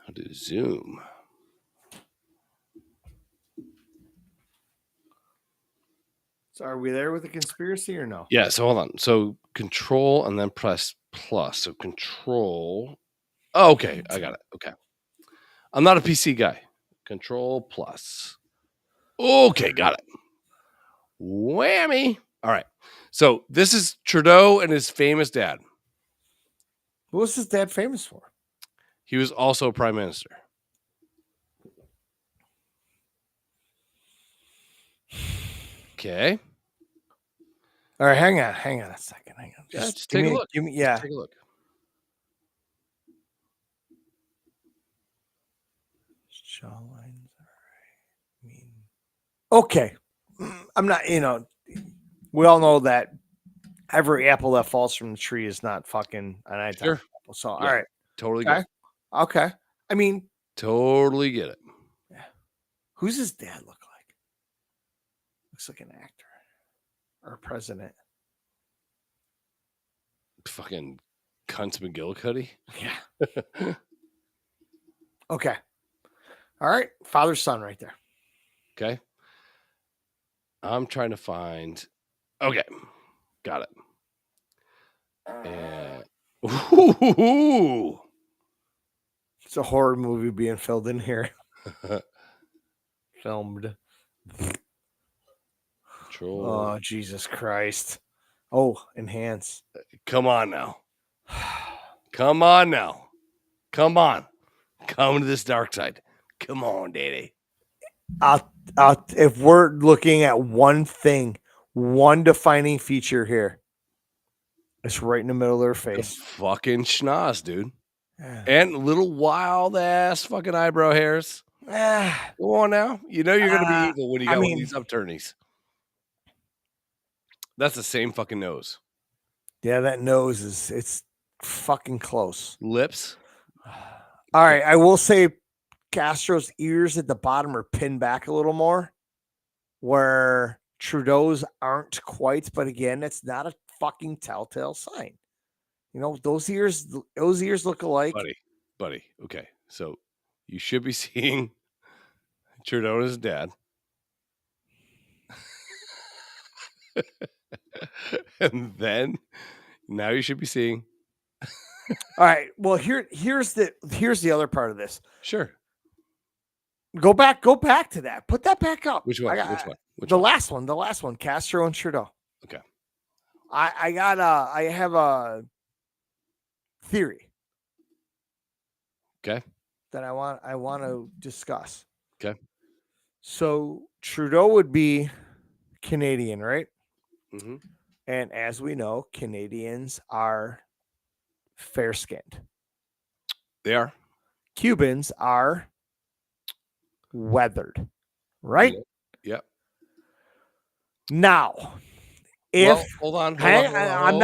How to zoom. So are we there with the conspiracy or no? Yeah, so hold on. So control and then press plus. So control. Oh, okay. I got it. Okay. I'm not a PC guy. Control plus. Okay, got it. Whammy. All right. So this is Trudeau and his famous dad. What was his dad famous for? He was also prime minister. Okay. All right, hang on a second. Hang on. Just take a look. Give me, Just take a look. Jawlines. All right. Okay. I'm not, we all know that every apple that falls from the tree is not fucking an identical apple. So, all right. Totally okay. get it. Okay. I mean, totally get it. Yeah. Who's his dad look like? Looks like an actor or a president. Fucking Cunts McGillicuddy. Yeah. Okay. All right. Father, son right there. Okay. I'm trying to find. Okay. Got it. And it's a horror movie being filled in here. Filmed. Control. Oh, Jesus Christ. Oh, enhance. Come on now. Come on now. Come on. Come to this dark side. Come on, daddy. If we're looking at one thing, one defining feature here, it's right in the middle of their face. Fucking schnoz, dude. Yeah. And little wild ass fucking eyebrow hairs. Go on now. You know you're gonna be evil when you got one of these upturnies. That's the same fucking nose. Yeah, that nose it's fucking close. Lips. All right, I will say Castro's ears at the bottom are pinned back a little more, where Trudeau's aren't quite. But again, it's not a fucking telltale sign. You know, those ears look alike. Buddy. Okay, so you should be seeing Trudeau and his dad. And then now you should be seeing. All right. Well, here's the other part of this. Sure. Go back to that. Put that back up. Which one? The last one. Castro and Trudeau. Okay. I have a theory. Okay. That I want to discuss. Okay. So Trudeau would be Canadian, right? Mm-hmm. And as we know, Canadians are fair-skinned. They are. Cubans are weathered, right? Yep. Now, hold on. I'm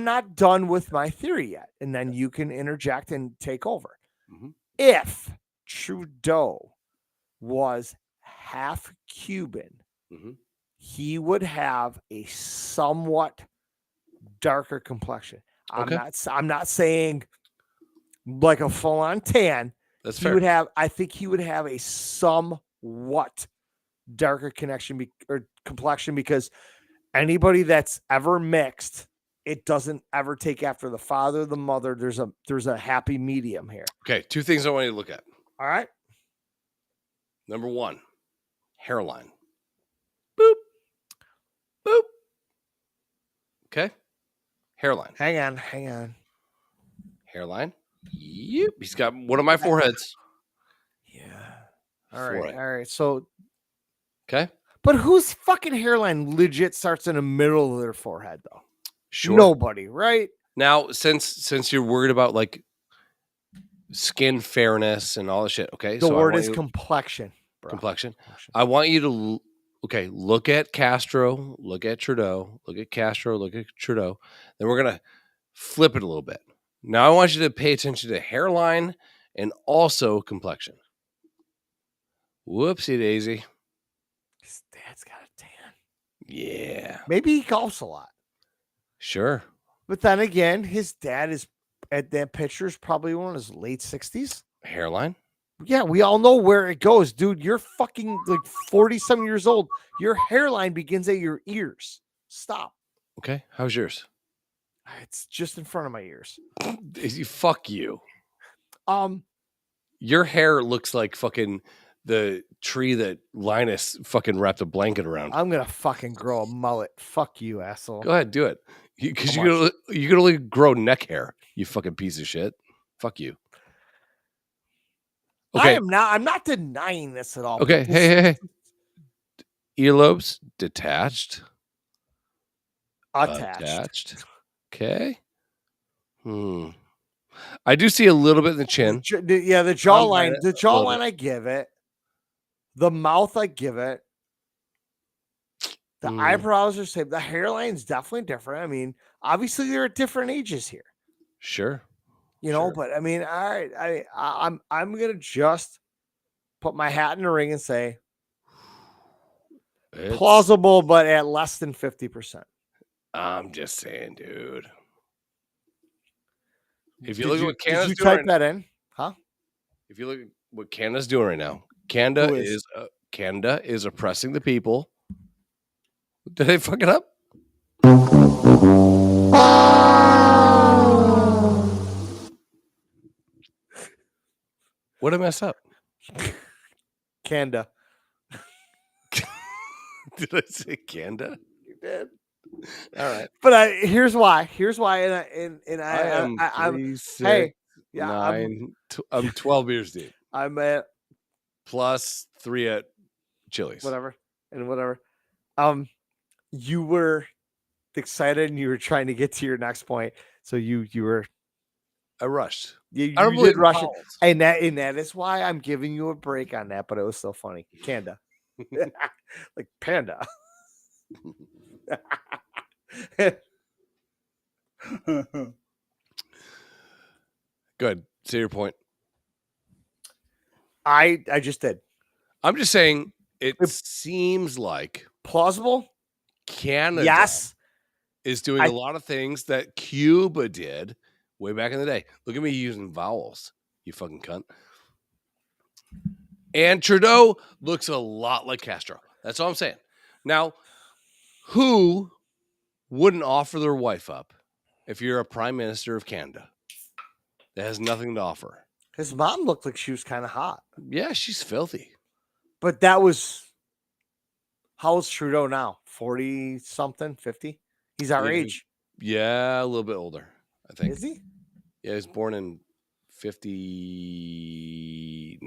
not done with my theory yet, and then you can interject and take over. Mm-hmm. If Trudeau was half Cuban, mm-hmm. he would have a somewhat darker complexion. I'm not saying like a full on tan. That's he fair. would have. I think he would have a somewhat darker complexion because anybody that's ever mixed, it doesn't ever take after the father, the mother. There's a happy medium here. Okay, 2 things I want you to look at. All right. Number 1, hairline. Boop. Boop. Okay. Hairline. Hang on. Hairline. Yep. He's got one of my foreheads. All right. So, okay. But whose fucking hairline legit starts in the middle of their forehead, though? Sure. Nobody, right? Now, since you're worried about like skin fairness and all the shit, okay. The word is complexion, bro. Complexion. I want you to look at Castro, look at Trudeau, look at Castro, look at Trudeau. Then we're gonna flip it a little bit. Now I want you to pay attention to hairline and also complexion. Whoopsie daisy. His dad's got a tan. Yeah. Maybe he golfs a lot. Sure. But then again, his dad is at that picture is probably one of his late 60s. Hairline? Yeah, we all know where it goes, dude. You're fucking like 40-some years old. Your hairline begins at your ears. Stop. Okay. How's yours? It's just in front of my ears. Fuck you. Your hair looks like fucking the tree that Linus fucking wrapped a blanket around. I'm gonna fucking grow a mullet. Fuck you, asshole. Go ahead, do it. Because you can only grow neck hair. You fucking piece of shit. Fuck you. Okay. I'm not denying this at all. Okay. Hey. Earlobes detached. Attached. Okay. I do see a little bit in the chin. The jawline. The jawline, I give it. The mouth, I give it. The eyebrows are same. The hairline's definitely different. I mean, obviously they're at different ages here. Sure. You know, but I mean, all right. I'm gonna just put my hat in the ring and say plausible, but at less than 50%. I'm just saying, dude. If you look at what Canada's did you doing type that in? Huh? If you look at what Canada's doing right now, Canada is oppressing the people. Did they fuck it up? What did I mess up? Canada. Did I say Canada? You did. All right. But here's why. I'm 3, 6, 9. I'm 12 years deep. I'm at plus 3 at Chili's. Whatever. You were excited and you were trying to get to your next point. So you were. I rushed. You I don't did believe rush it. And that is why I'm giving you a break on that, but it was still funny. Canada. Like panda. Good. Say your point. I just did. I'm just saying it seems like plausible. Canada is doing a lot of things that Cuba did way back in the day. Look at me using vowels, you fucking cunt. And Trudeau looks a lot like Castro. That's all I'm saying. Now, who wouldn't offer their wife up if you're a prime minister of Canada that has nothing to offer? His mom looked like she was kind of hot. Yeah, she's filthy. But that was... How old's Trudeau now? 40-something? 50? He's our age. Yeah, a little bit older, I think. Is he? Yeah, he was born in 50...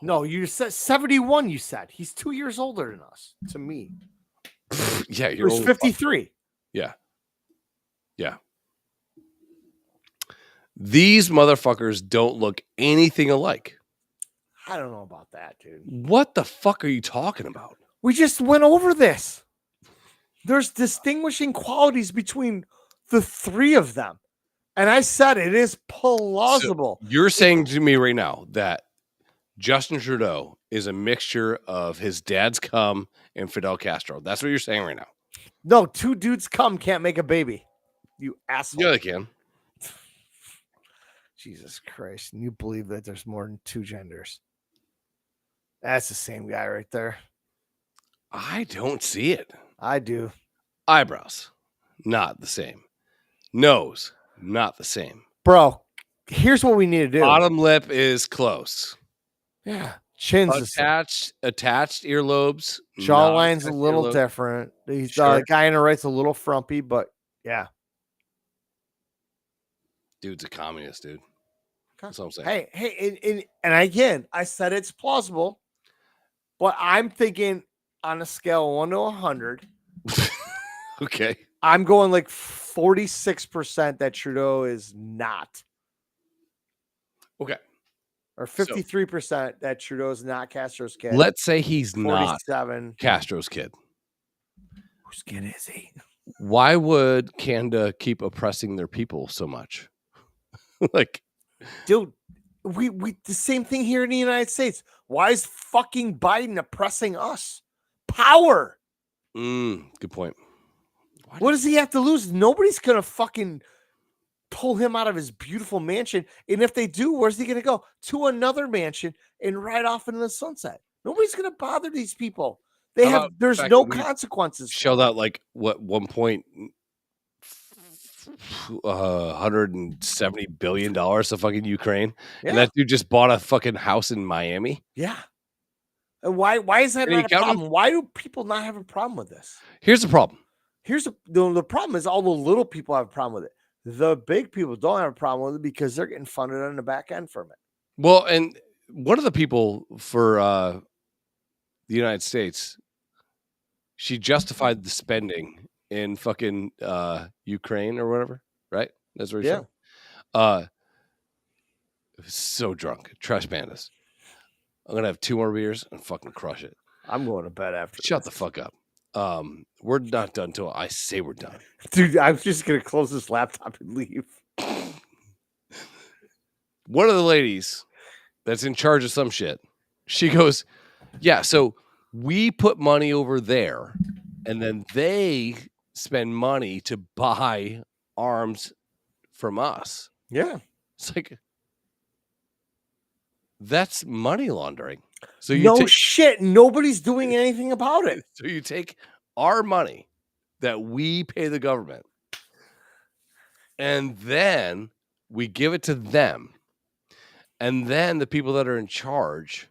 No, you said 71, you said. He's 2 years older than us, to me. Yeah, you're old. He was 53. Yeah. These motherfuckers don't look anything alike. I don't know about that, dude. What the fuck are you talking about? We just went over this. There's distinguishing qualities between the three of them. And I said it is plausible. So you're saying to me right now that Justin Trudeau is a mixture of his dad's cum and Fidel Castro. That's what you're saying right now. No, 2 dudes come can't make a baby. You asshole. Yeah, they can. Jesus Christ. Can you believe that there's more than 2 genders? That's the same guy right there. I don't see it. I do. Eyebrows, not the same. Nose, not the same. Bro, here's what we need to do. Bottom lip is close. Yeah. Chin's the same. Attached earlobes. Jawline's a not little earlobe. different. He's Sure. the guy on the right's a little frumpy, but yeah. Dude's a communist, dude. That's what I'm saying. Hey, and again, I said it's plausible, but I'm thinking on a scale of 1 to 100. Okay. I'm going like 46% that Trudeau is not. Okay. Or 53% that Trudeau is not Castro's kid. Let's say he's 47. not Castro's kid. Whose kid is he? Why would Canada keep oppressing their people so much? Like, dude, we the same thing here in the United States. Why is fucking Biden oppressing us? Power. Good point. What does he have to lose? Nobody's gonna fucking pull him out of his beautiful mansion. And if they do, where's he gonna go? To another mansion and ride off into the sunset. Nobody's gonna bother these people. They have there's no consequences. Shelled out like what 170 billion dollars to fucking Ukraine, and that dude just bought a fucking house in Miami. Yeah. And why is that not a problem? Why do people not have a problem with this? Here's the problem. The problem is all the little people have a problem with it. The big people don't have a problem with it because they're getting funded on the back end from it. Well, and one of the people for the United States, she justified the spending in fucking Ukraine or whatever, right? That's what he said. So drunk. Trash pandas. I'm gonna have 2 more beers and fucking crush it. I'm going to bed after. Shut the fuck up. We're not done till I say we're done. Dude, I'm just gonna close this laptop and leave. One of the ladies that's in charge of some shit, she goes, yeah, so we put money over there and then they spend money to buy arms from us. Yeah. It's like, that's money laundering. So shit, nobody's doing anything about it. So you take our money that we pay the government and then we give it to them. And then the people that are in charge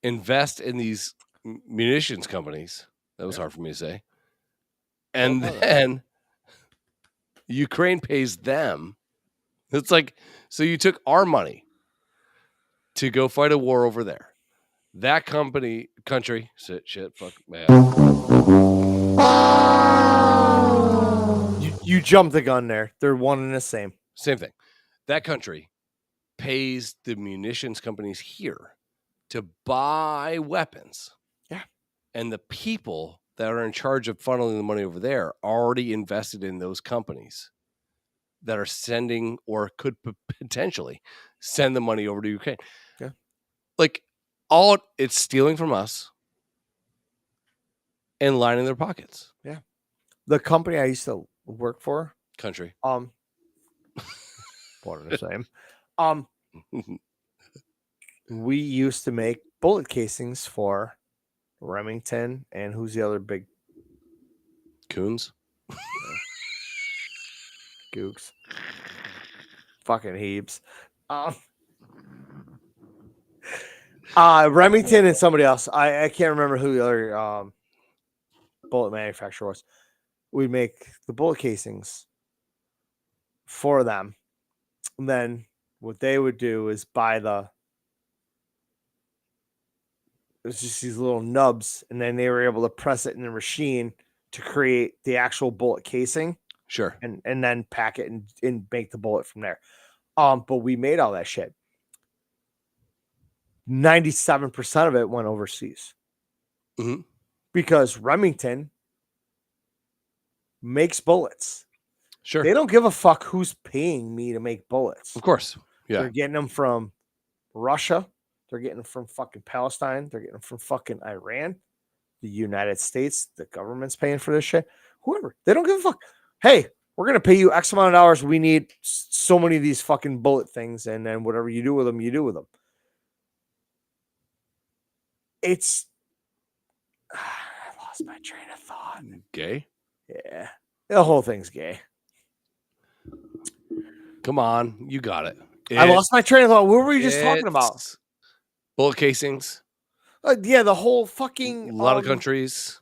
invest in these munitions companies. That was hard for me to say. And then Ukraine pays them. It's like, so you took our money to go fight a war over there. That country, fuck, man. You jumped the gun there. They're one and the same. Same thing. That country pays the munitions companies here to buy weapons. Yeah. And the people that are in charge of funneling the money over there already invested in those companies that are sending or could potentially send the money over to Ukraine. Yeah. Like it's stealing from us and lining their pockets. Yeah. The company I used to work for. Country. One and the same. We used to make bullet casings for Remington and who's the other big Coons? Gooks. Fucking heaps. Remington and somebody else. I can't remember who the other bullet manufacturer was. We make the bullet casings for them. And then what they would do is buy it's just these little nubs, and then they were able to press it in the machine to create the actual bullet casing. Sure. And then pack it and make the bullet from there. But we made all that shit. 97% of it went overseas. Mm-hmm. Because Remington makes bullets. Sure. They don't give a fuck who's paying me to make bullets. Of course. Yeah. They're getting them from Russia. They're getting them from fucking Palestine. They're getting them from fucking Iran. The United States, the government's paying for this shit. Whoever. They don't give a fuck. Hey, we're going to pay you X amount of dollars. We need so many of these fucking bullet things. And then whatever you do with them, you do with them. It's, I lost my train of thought. Gay? Yeah. The whole thing's gay. Come on. You got it. I lost my train of thought. What were we just talking about? Bullet casings. Yeah, the whole fucking... A lot of countries.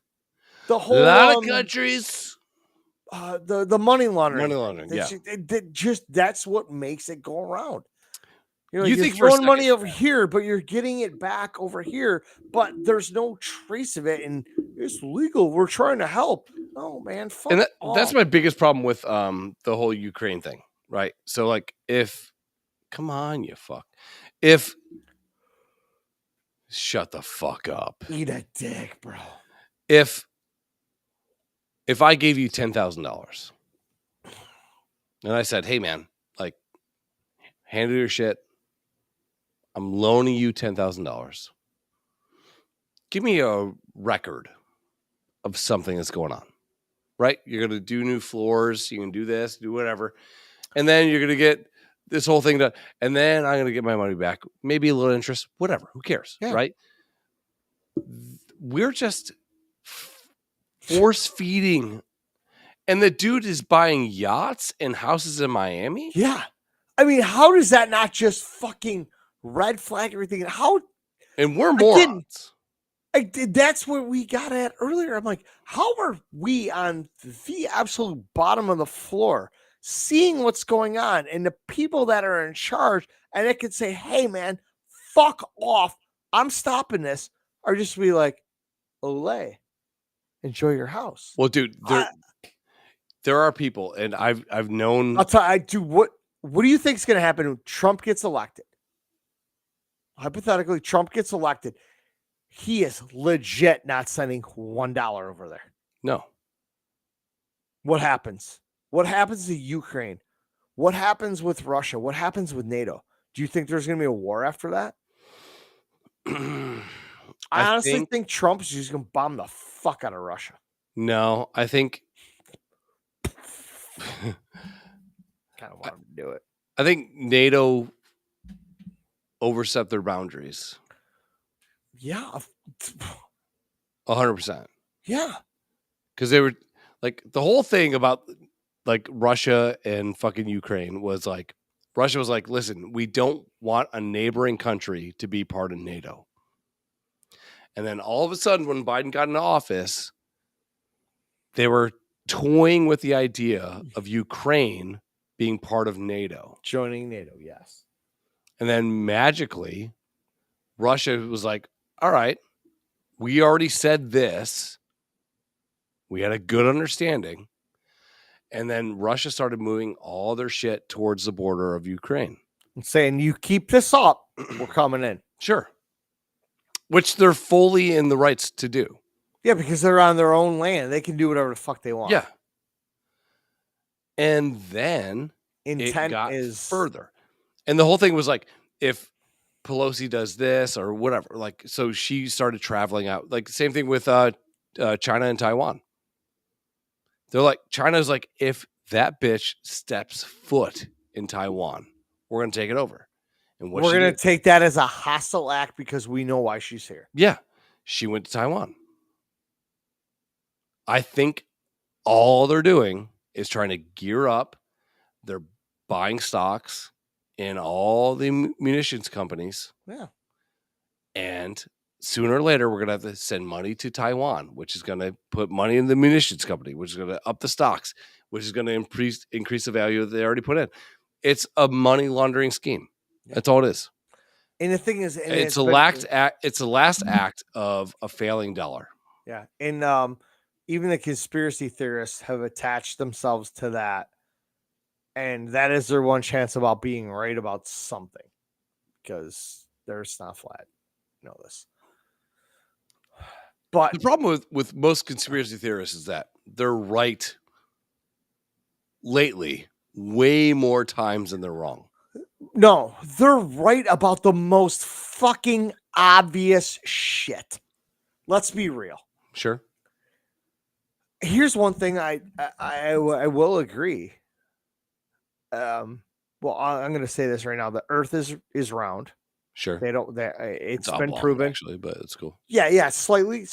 The whole... lot of countries. The money laundering. Money laundering, yeah. That's what makes it go around. You know, You you're think for a throwing money second- over here, but you're getting it back over here, but there's no trace of it, and it's legal. We're trying to help. No, man, fuck And that's off. my biggest problem with the whole Ukraine thing, right? So like come on, you fuck. Shut the fuck up. Eat a dick, bro. If I gave you $10,000 and I said, hey man, like handle your shit. I'm loaning you $10,000. Give me a record of something that's going on, right? You're going to do new floors. You can do this, do whatever. And then you're going to get this whole thing done. And then I'm going to get my money back. Maybe a little interest, whatever. Who cares, right? We're just force feeding. And the dude is buying yachts and houses in Miami? Yeah. I mean, how does that not just fucking red flag everything? How? And we're morons. That's what we got at earlier. I'm like, how are we on the absolute bottom of the floor seeing what's going on? And the people that are in charge, and it could say, hey, man, fuck off. I'm stopping this. Or just be like, Olay, enjoy your house. Well, dude, there are people, and I've known. I'll tell you, what do you think is going to happen when Trump gets elected? Hypothetically, Trump gets elected. He is legit not sending $1 over there. No. What happens? What happens to Ukraine? What happens with Russia? What happens with NATO? Do you think there's going to be a war after that? I honestly think Trump's just going to bomb the fuck out of Russia. No, I think kind of want him to do it. I think NATO overstepped their boundaries. Yeah. 100%. Yeah. Because they were like the whole thing about like Russia and fucking Ukraine was like Russia was like, listen, we don't want a neighboring country to be part of NATO. And then all of a sudden, when Biden got into office, they were toying with the idea of Ukraine being part of NATO. Joining NATO, yes. And then magically, Russia was like, all right, we already said this. We had a good understanding. And then Russia started moving all their shit towards the border of Ukraine. And saying, you keep this up, we're coming in. Sure. Which they're fully in the rights to do. Yeah, because they're on their own land. They can do whatever the fuck they want. Yeah. And then intent it got is further. And the whole thing was like, if Pelosi does this or whatever, like, so she started traveling out. Like, same thing with China and Taiwan. They're like, China's like, if that bitch steps foot in Taiwan, we're going to take it over. And what we're going to take that as a hostile act because we know why she's here. Yeah. She went to Taiwan. I think all they're doing is trying to gear up. They're buying stocks in all the munitions companies. Yeah. And sooner or later, we're going to have to send money to Taiwan, which is going to put money in the munitions company, which is going to up the stocks, which is going to increase the value that they already put in. It's a money laundering scheme. Yeah. That's all it is. And the thing is, it's the last act of a failing dollar. Yeah. And even the conspiracy theorists have attached themselves to that. And that is their one chance about being right about something. Because they're not flat. You know this. But the problem with most conspiracy theorists is that they're right lately way more times than they're wrong. No, they're right about the most fucking obvious shit. Let's be real. Sure. Here's one thing I will agree. Well, I'm going to say this right now: the Earth is round. Sure. They don't. It's been oblong, proven, actually, but it's cool. Yeah, slightly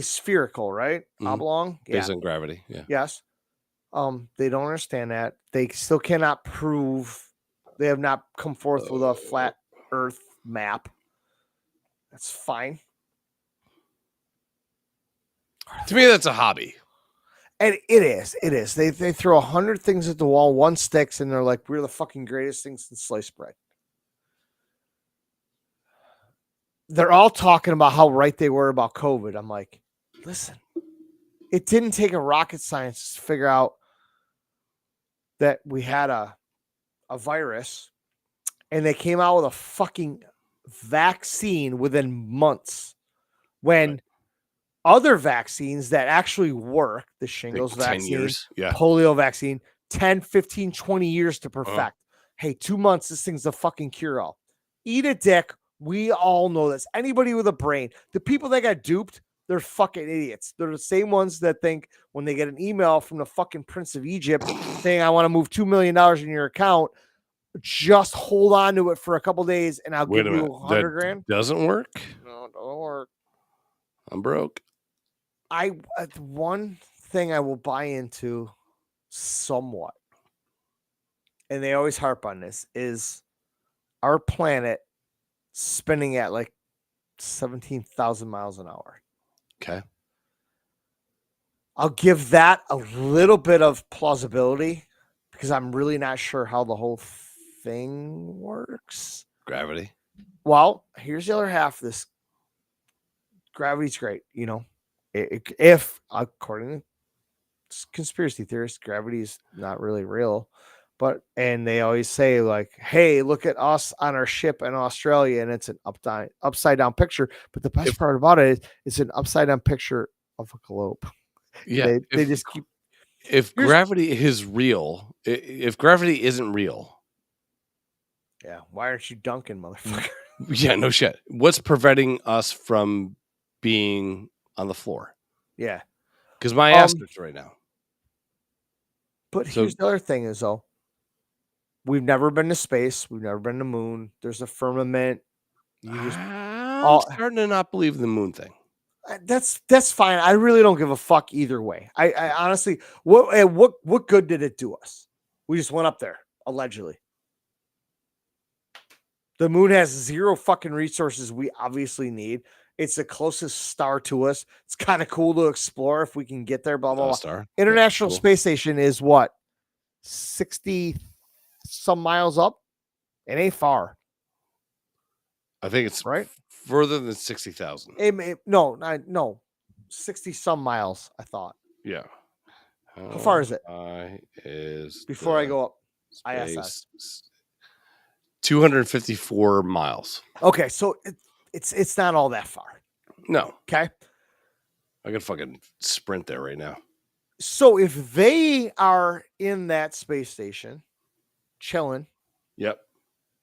spherical, right? Oblong, based on gravity. Yeah. Yes. They don't understand that. They still cannot prove. They have not come forth with a flat Earth map. That's fine. To me, that's a hobby. And it is. They throw 100 things at the wall, one sticks, and they're like, "We're the fucking greatest things since sliced bread." They're all talking about how right they were about COVID. I'm like, listen, it didn't take a rocket scientist to figure out that we had a virus, and they came out with a fucking vaccine within months. When other vaccines that actually work, the shingles Like 10 vaccine, years. Yeah. polio vaccine, 10, 15, 20 years to perfect. Hey, 2 months, this thing's a fucking cure-all. Eat a dick. We all know this. Anybody with a brain, the people that got duped, they're fucking idiots. They're the same ones that think when they get an email from the fucking Prince of Egypt saying, I want to move $2 million in your account, just hold on to it for a couple days and I'll give you 100 grand. Doesn't work. No, it doesn't work. I'm broke. One thing I will buy into somewhat, and they always harp on this, is our planet spinning at like 17,000 miles an hour. Okay. I'll give that a little bit of plausibility because I'm really not sure how the whole thing works. Gravity. Well, here's the other half of this. Gravity's great, you know. If according to conspiracy theorists, gravity is not really real, and they always say like, "Hey, look at us on our ship in Australia," and it's an upside down picture. But the best part about it is it's an upside down picture of a globe. Yeah, they just keep. If gravity is real, if gravity isn't real, yeah, why aren't you dunking, motherfucker? Yeah, no shit. What's preventing us from being on the floor? Yeah, because my ass hurts right now. But here's the other thing is though, we've never been to space. We've never been to the moon. There's a firmament. I'm starting to not believe the moon thing. That's fine. I really don't give a fuck either way. I honestly, what good did it do us? We just went up there allegedly. The moon has zero fucking resources we obviously need. It's the closest star to us. It's kind of cool to explore if we can get there. Blah blah blah. Star. International Space Station is what, 60 some miles up. It ain't far. I think it's right further than 60,000. No, 60 some miles. I thought. Yeah. How far is it? Before I go up, ISS. 254 miles. Okay, so it's not all that far. No. Okay. I could fucking sprint there right now. So if they are in that space station, chilling. Yep.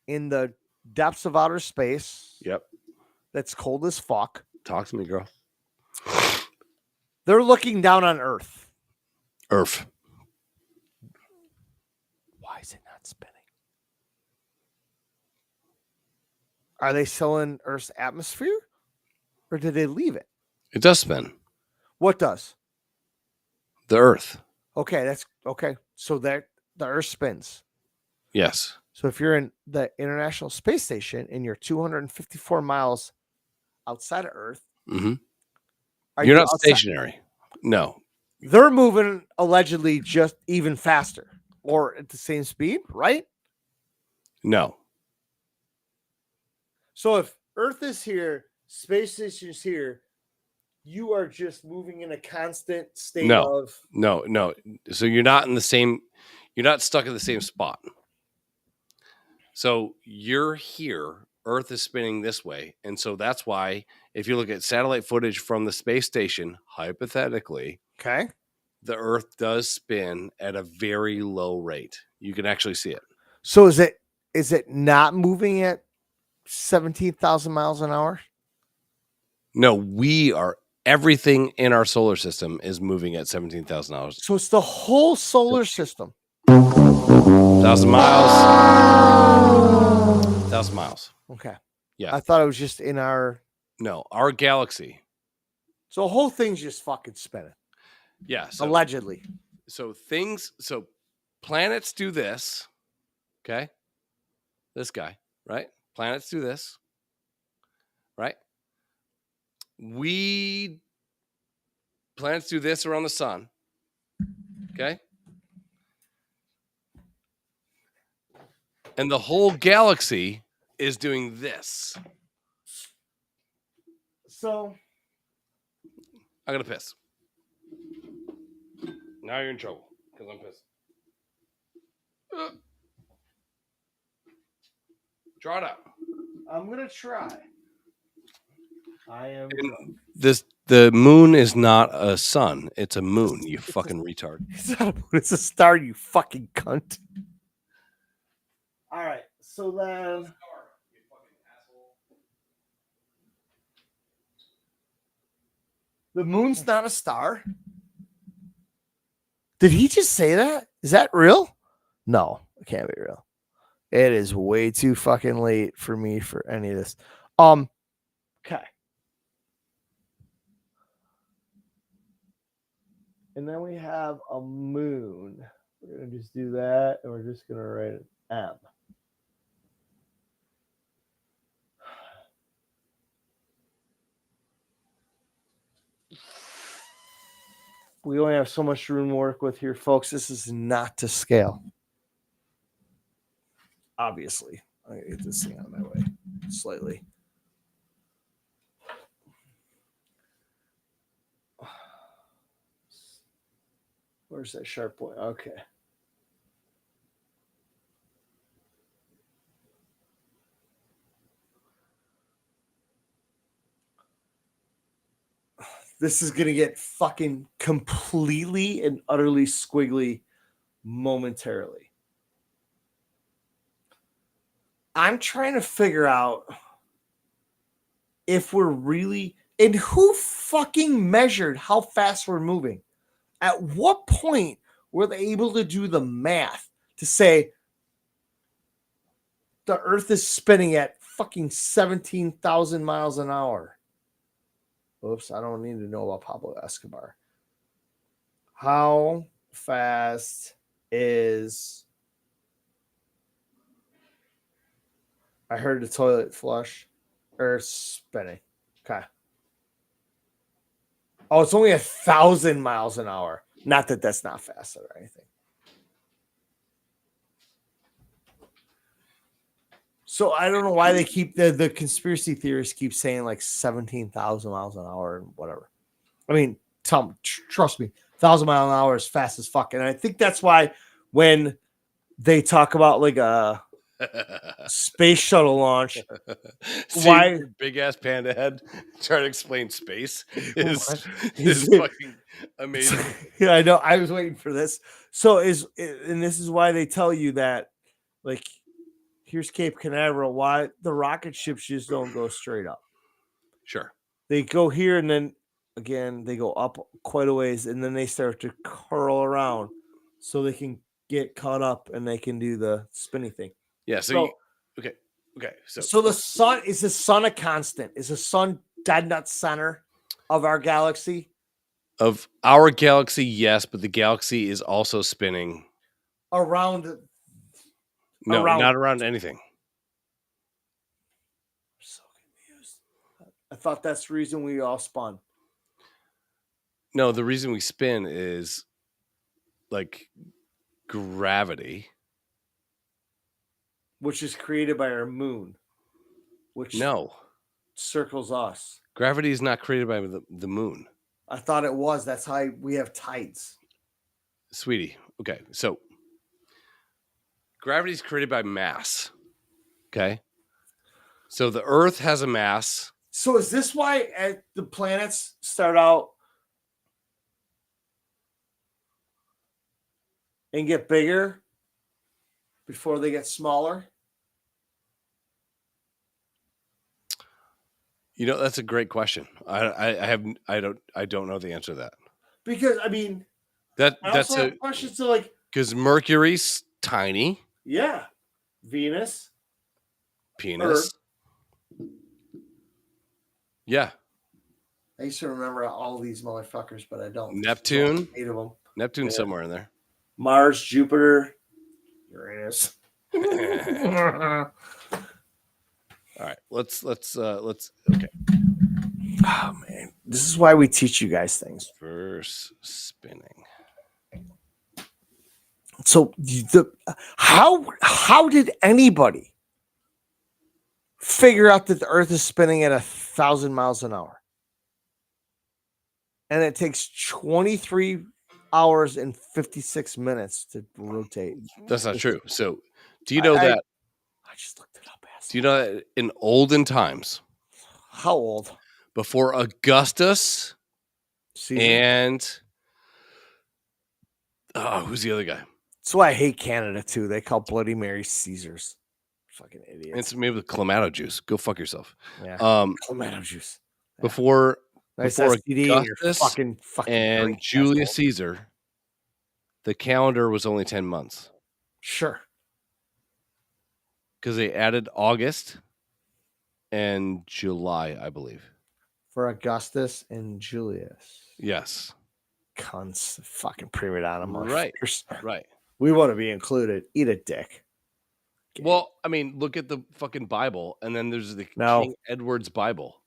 In the depths of outer space. Yep. That's cold as fuck. Talk to me, girl. They're looking down on Earth. Earth. Why is it not spinning? Are they still in Earth's atmosphere? Or did they leave it? It does spin. What does? The Earth. Okay, that's okay. So that the Earth spins. Yes. So if you're in the International Space Station and you're 254 miles outside of Earth, you're not stationary. No. They're moving allegedly just even faster or at the same speed, right? No. So if Earth is here, space station is here, you are just moving in a constant state of... No. So you're not in the same... You're not stuck in the same spot. So you're here, Earth is spinning this way. And so that's why if you look at satellite footage from the space station, hypothetically, okay, the Earth does spin at a very low rate. You can actually see it. So is it not moving at 17,000 miles an hour? No, we are everything in our solar system is moving at 17,000 hours. So it's the whole solar system. 1,000 miles. 1,000 miles. Okay. Yeah. I thought it was just in our. No, our galaxy. So the whole thing's just fucking spinning. Yeah. So, allegedly. So planets do this. Okay. This guy, right? Planets do this. Right? Planets do this around the sun. Okay. And the whole galaxy is doing this. So I gotta piss. Now you're in trouble because I'm pissed. Draw it out. I'm gonna try. I am. The moon is not a sun; it's a moon. You fucking retard. It's not a moon. It's a star. You fucking cunt. All right. So then. The moon's not a star. Did he just say that? Is that real? No, it can't be real. It is way too fucking late for me for any of this. Okay. And then we have a moon. We're gonna just do that, and we're just gonna write an M. We only have so much room to work with here, folks. This is not to scale. Obviously, I gotta get this thing out of my way slightly. Where's that sharp point? Okay. This is going to get fucking completely and utterly squiggly momentarily. I'm trying to figure out if we're really, and who fucking measured how fast we're moving. At what point were they able to do the math to say the Earth is spinning at fucking 17,000 miles an hour? Oops, I don't need to know about Pablo Escobar. How fast is... I heard the toilet flush. Earth spinning. Okay. Oh, it's only 1,000 miles an hour. Not that that's not fast or anything. So I don't know why they keep the conspiracy theorists keep saying like 17,000 miles an hour and whatever. I mean, trust me, 1,000 miles an hour is fast as fuck. And I think that's why when they talk about like a space shuttle launch, why big ass panda head trying to explain space is fucking amazing. Yeah, I know. I was waiting for this. So and this is why they tell you that, like, here's Cape Canaveral. Why the rocket ships just don't go straight up. Sure. They go here and then again they go up quite a ways and then they start to curl around so they can get caught up and they can do the spinny thing. Yeah. Okay. So the sun, is the sun a constant? Is the sun dead nut center of our galaxy? Of our galaxy, yes, but the galaxy is also spinning around. No, not around anything. I'm so confused. I thought that's the reason we all spun. No, the reason we spin is like gravity, which is created by our moon, which circles us. Gravity is not created by the moon. I thought it was. That's how we have tides. Sweetie. Okay. So gravity is created by mass. Okay. So the Earth has a mass. So is this why the planets start out and get bigger before they get smaller? You know, that's a great question. I don't know the answer to that. Because I mean, That's also a have questions to like. Because Mercury's tiny. Yeah, Venus, penis. Yeah. I used to remember all these motherfuckers, but I don't. Neptune. 8 of them. Neptune's somewhere in there. Mars, Jupiter, Uranus. All right, let's okay. Oh man, this is why we teach you guys things. Verse spinning. So how did anybody figure out that the Earth is spinning at 1,000 miles an hour, and it takes 23 hours and 56 minutes to rotate? That's not true. So, do you know that? I just looked it up. Do you know that in olden times? How old? Before Augustus Caesar? And who's the other guy? That's why I hate Canada too. They call Bloody Mary Caesars. Fucking idiots. It's made with clamato juice. Go fuck yourself. Yeah. Clamato juice. Yeah. Before STD Augustus fucking and Julius Caesar, the calendar was only 10 months. Sure. Because they added August and July, I believe. For Augustus and Julius. Yes. Cunts. Fucking prima donna motherfuckers. Right. We want to be included. Eat a dick. Well, I mean, look at the fucking Bible, and then there's the King Edward's Bible.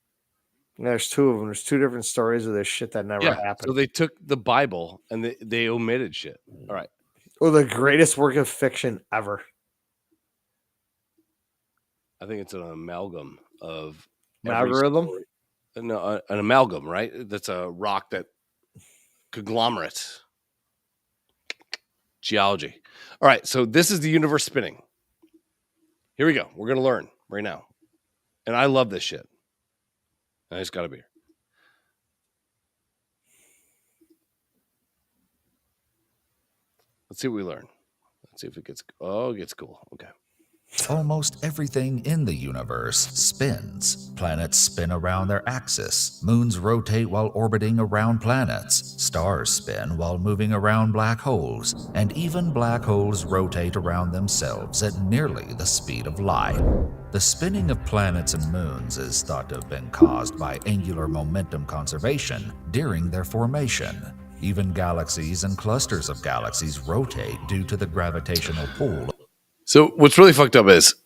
There's two of them. There's two different stories of this shit that never happened. So they took the Bible and they omitted shit. All right. Or the greatest work of fiction ever. I think it's an amalgam of an algorithm. No, an amalgam, right? That's a rock that conglomerate. Geology. All right. So this is the universe spinning. Here we go. We're going to learn right now. And I love this shit. I just got to be here. Let's see what we learn. Let's see if it gets... Oh, it gets cool. Okay. Almost everything in the universe spins. Planets spin around their axis. Moons rotate while orbiting around planets. Stars spin while moving around black holes. And even black holes rotate around themselves at nearly the speed of light. The spinning of planets and moons is thought to have been caused by angular momentum conservation during their formation. Even galaxies and clusters of galaxies rotate due to the gravitational pull. So what's really fucked up is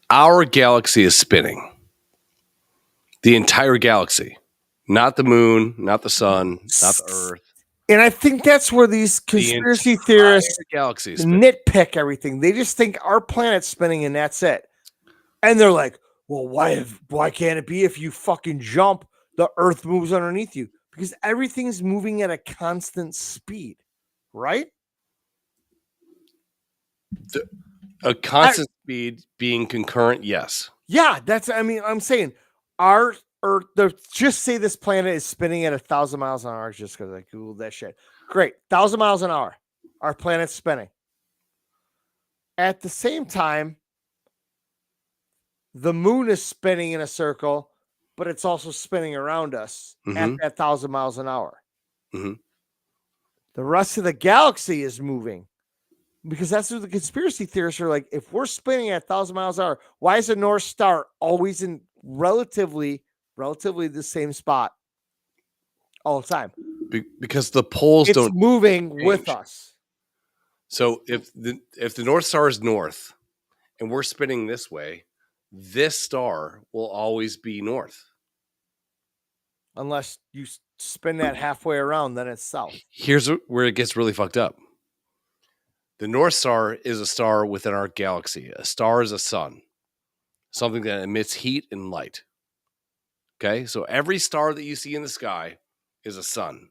our galaxy is spinning. The entire galaxy. Not the moon, not the sun, not the earth. And I think that's where these conspiracy theorists nitpick everything. They just think our planet's spinning and that's it. And they're like, well, why can't it be if you fucking jump, the earth moves underneath you? Because everything's moving at a constant speed, right? A constant speed being concurrent, yes. Yeah, I'm saying our Earth, just say this planet is spinning at 1,000 miles an hour just because I Googled that shit. Great, 1,000 miles an hour. Our planet's spinning. At the same time, the moon is spinning in a circle, but it's also spinning around us at that 1,000 miles an hour. Mm-hmm. The rest of the galaxy is moving. Because that's what the conspiracy theorists are like. If we're spinning at 1,000 miles an hour, why is the North Star always in relatively the same spot all the time? Because the poles it's don't moving change. With us. So if the North Star is north and we're spinning this way, this star will always be north. Unless you spin that halfway around, then it's south. Here's where it gets really fucked up. The North Star is a star within our galaxy. A star is a sun, something that emits heat and light. Okay, so every star that you see in the sky is a sun.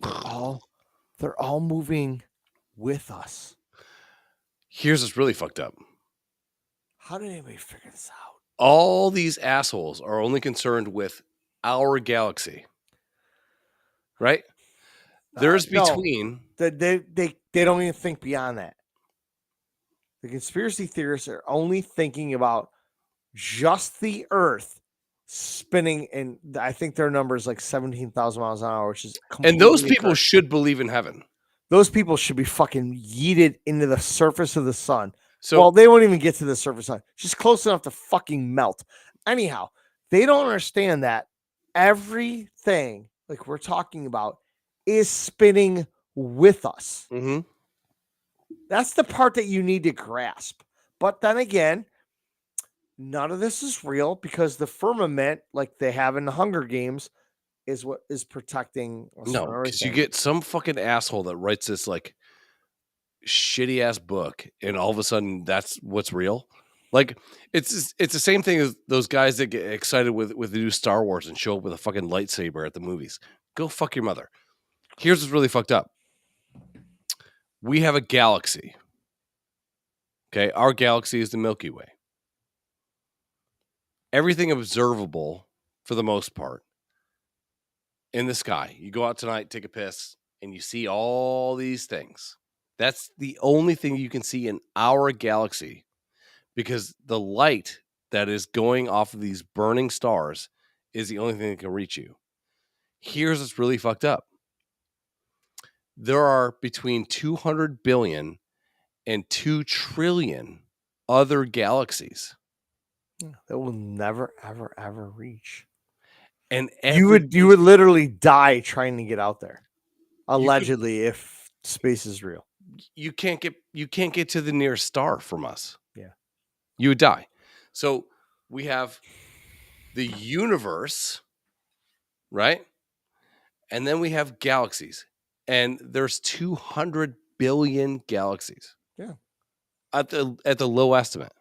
They're all moving with us. Here's what's really fucked up. How did anybody figure this out? All these assholes are only concerned with our galaxy, right? There's between they don't even think beyond that. The conspiracy theorists are only thinking about just the Earth spinning, and I think their number is like 17,000 miles an hour, which is And those completely people incorrect. should believe in heaven. Those people should be fucking yeeted into the surface of the sun. So well, they won't even get to the surface of the sun, just close enough to fucking melt. Anyhow, they don't understand that everything like we're talking about is spinning with us. Mhm. That's the part that you need to grasp. But then again, none of this is real because the firmament, like they have in the Hunger Games, is what is protecting us from No, because you everything. get some fucking asshole that writes this like shitty ass book, and all of a sudden that's what's real. Like it's the same thing as those guys that get excited with the new Star Wars and show up with a fucking lightsaber at the movies. Go fuck your mother. Here's what's really fucked up. We have a galaxy. Okay, our galaxy is the Milky Way. Everything observable, for the most part, in the sky. You go out tonight, take a piss, and you see all these things. That's the only thing you can see in our galaxy because the light that is going off of these burning stars is the only thing that can reach you. Here's what's really fucked up. There are between 200 billion and 2 trillion other galaxies. That will never, ever, ever reach. And you would literally die trying to get out there. Allegedly, if space is real. You can't get to the nearest star from us. Yeah. You would die. So we have the universe, right? And then we have galaxies. And there's 200 billion galaxies. Yeah. At the low estimate.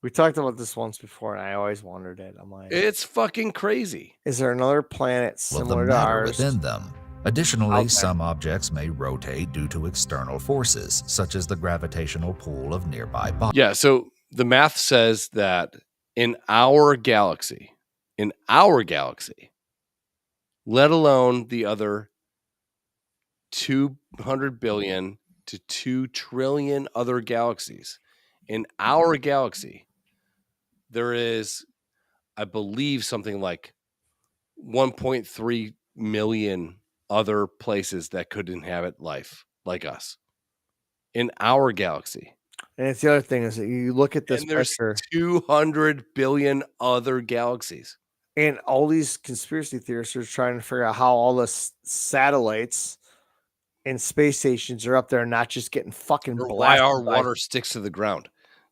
We talked about this once before, and I always wondered it. I'm like, it's fucking crazy. Is there another planet With similar the to matter ours? within them. Additionally, some objects may rotate due to external forces, such as the gravitational pull of nearby bodies. Yeah, so the math says that in our galaxy, let alone the other 200 billion to 2 trillion other galaxies, in our galaxy, there is, I believe, something like 1.3 million other places that could inhabit life like us in our galaxy. And it's the other thing is that you look at this And there's picture, 200 billion other galaxies. and all these conspiracy theorists are trying to figure out how all the satellites and space stations are up there and not just getting fucking Or blasted. why our water sticks to the ground.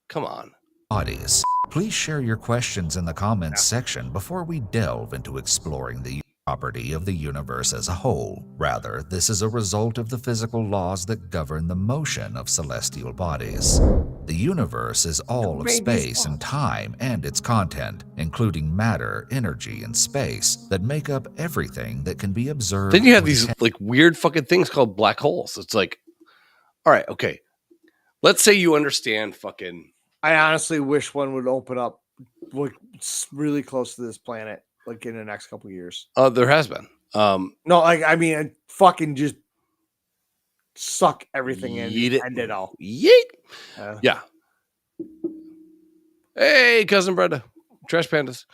Come on. Bodies. Please share your questions in the comments section before we delve into exploring the property of the universe as a whole. Rather, this is a result of the physical laws that govern the motion of celestial bodies. The universe is all of space and time and its content, including matter, energy, and space that make up everything that can be observed. Then you have these like weird fucking things called black holes. It's like, all right, okay. Let's say you understand fucking. I honestly wish one would open up like really close to this planet, like in the next couple of years. There has been. No, like I mean, fucking just suck everything in and end it all. Yeet. Yeah. Hey, cousin Brenda, Trash Pandas.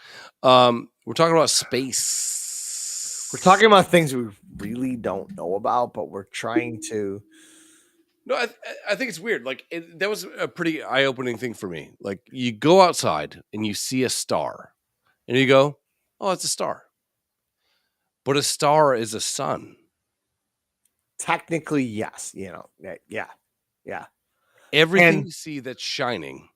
We're talking about space. We're talking about things we really don't know about, but we're trying to. No, I think it's weird. Like that was a pretty eye-opening thing for me. Like you go outside and you see a star, and you go, "Oh, it's a star." But a star is a sun. Technically, yes. You know, yeah. Everything you see that's shining,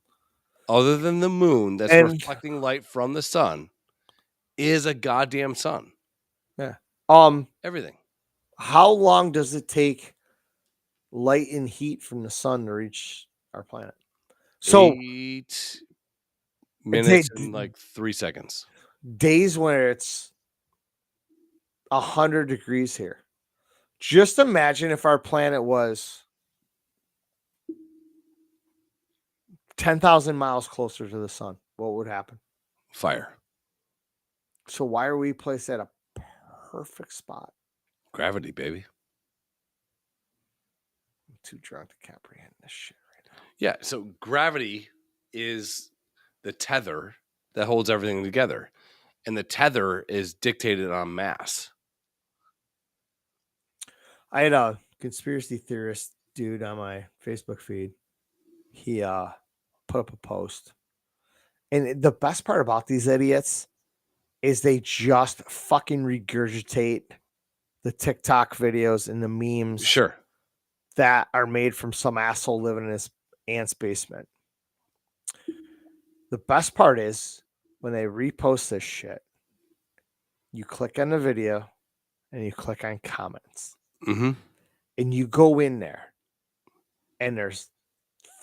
other than the moon that's reflecting light from the sun, is a goddamn sun. Yeah. Everything. How long does it take light and heat from the sun to reach our planet? So 8 minutes and like 3 seconds. Days where it's 100 degrees here. Just imagine if our planet was 10,000 miles closer to the sun. What would happen? Fire. So why are we placed at a perfect spot? Gravity, baby. I'm too drunk to comprehend this shit right now. Yeah, so gravity is the tether that holds everything together. And the tether is dictated en masse. I had a conspiracy theorist dude on my Facebook feed. He put up a post. And the best part about these idiots is they just fucking regurgitate the TikTok videos and the memes Sure. that are made from some asshole living in his aunt's basement. The best part is when they repost this shit, you click on the video and you click on comments. Mm-hmm. And you go in there and there's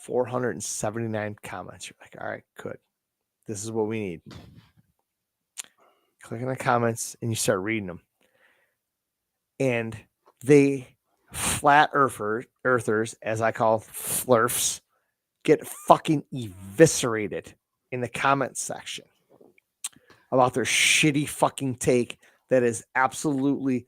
479 comments. You're like, all right, good. This is what we need. Click on the comments and you start reading them. And they flat earthers, as I call flurfs, get fucking eviscerated in the comment section about their shitty fucking take that is absolutely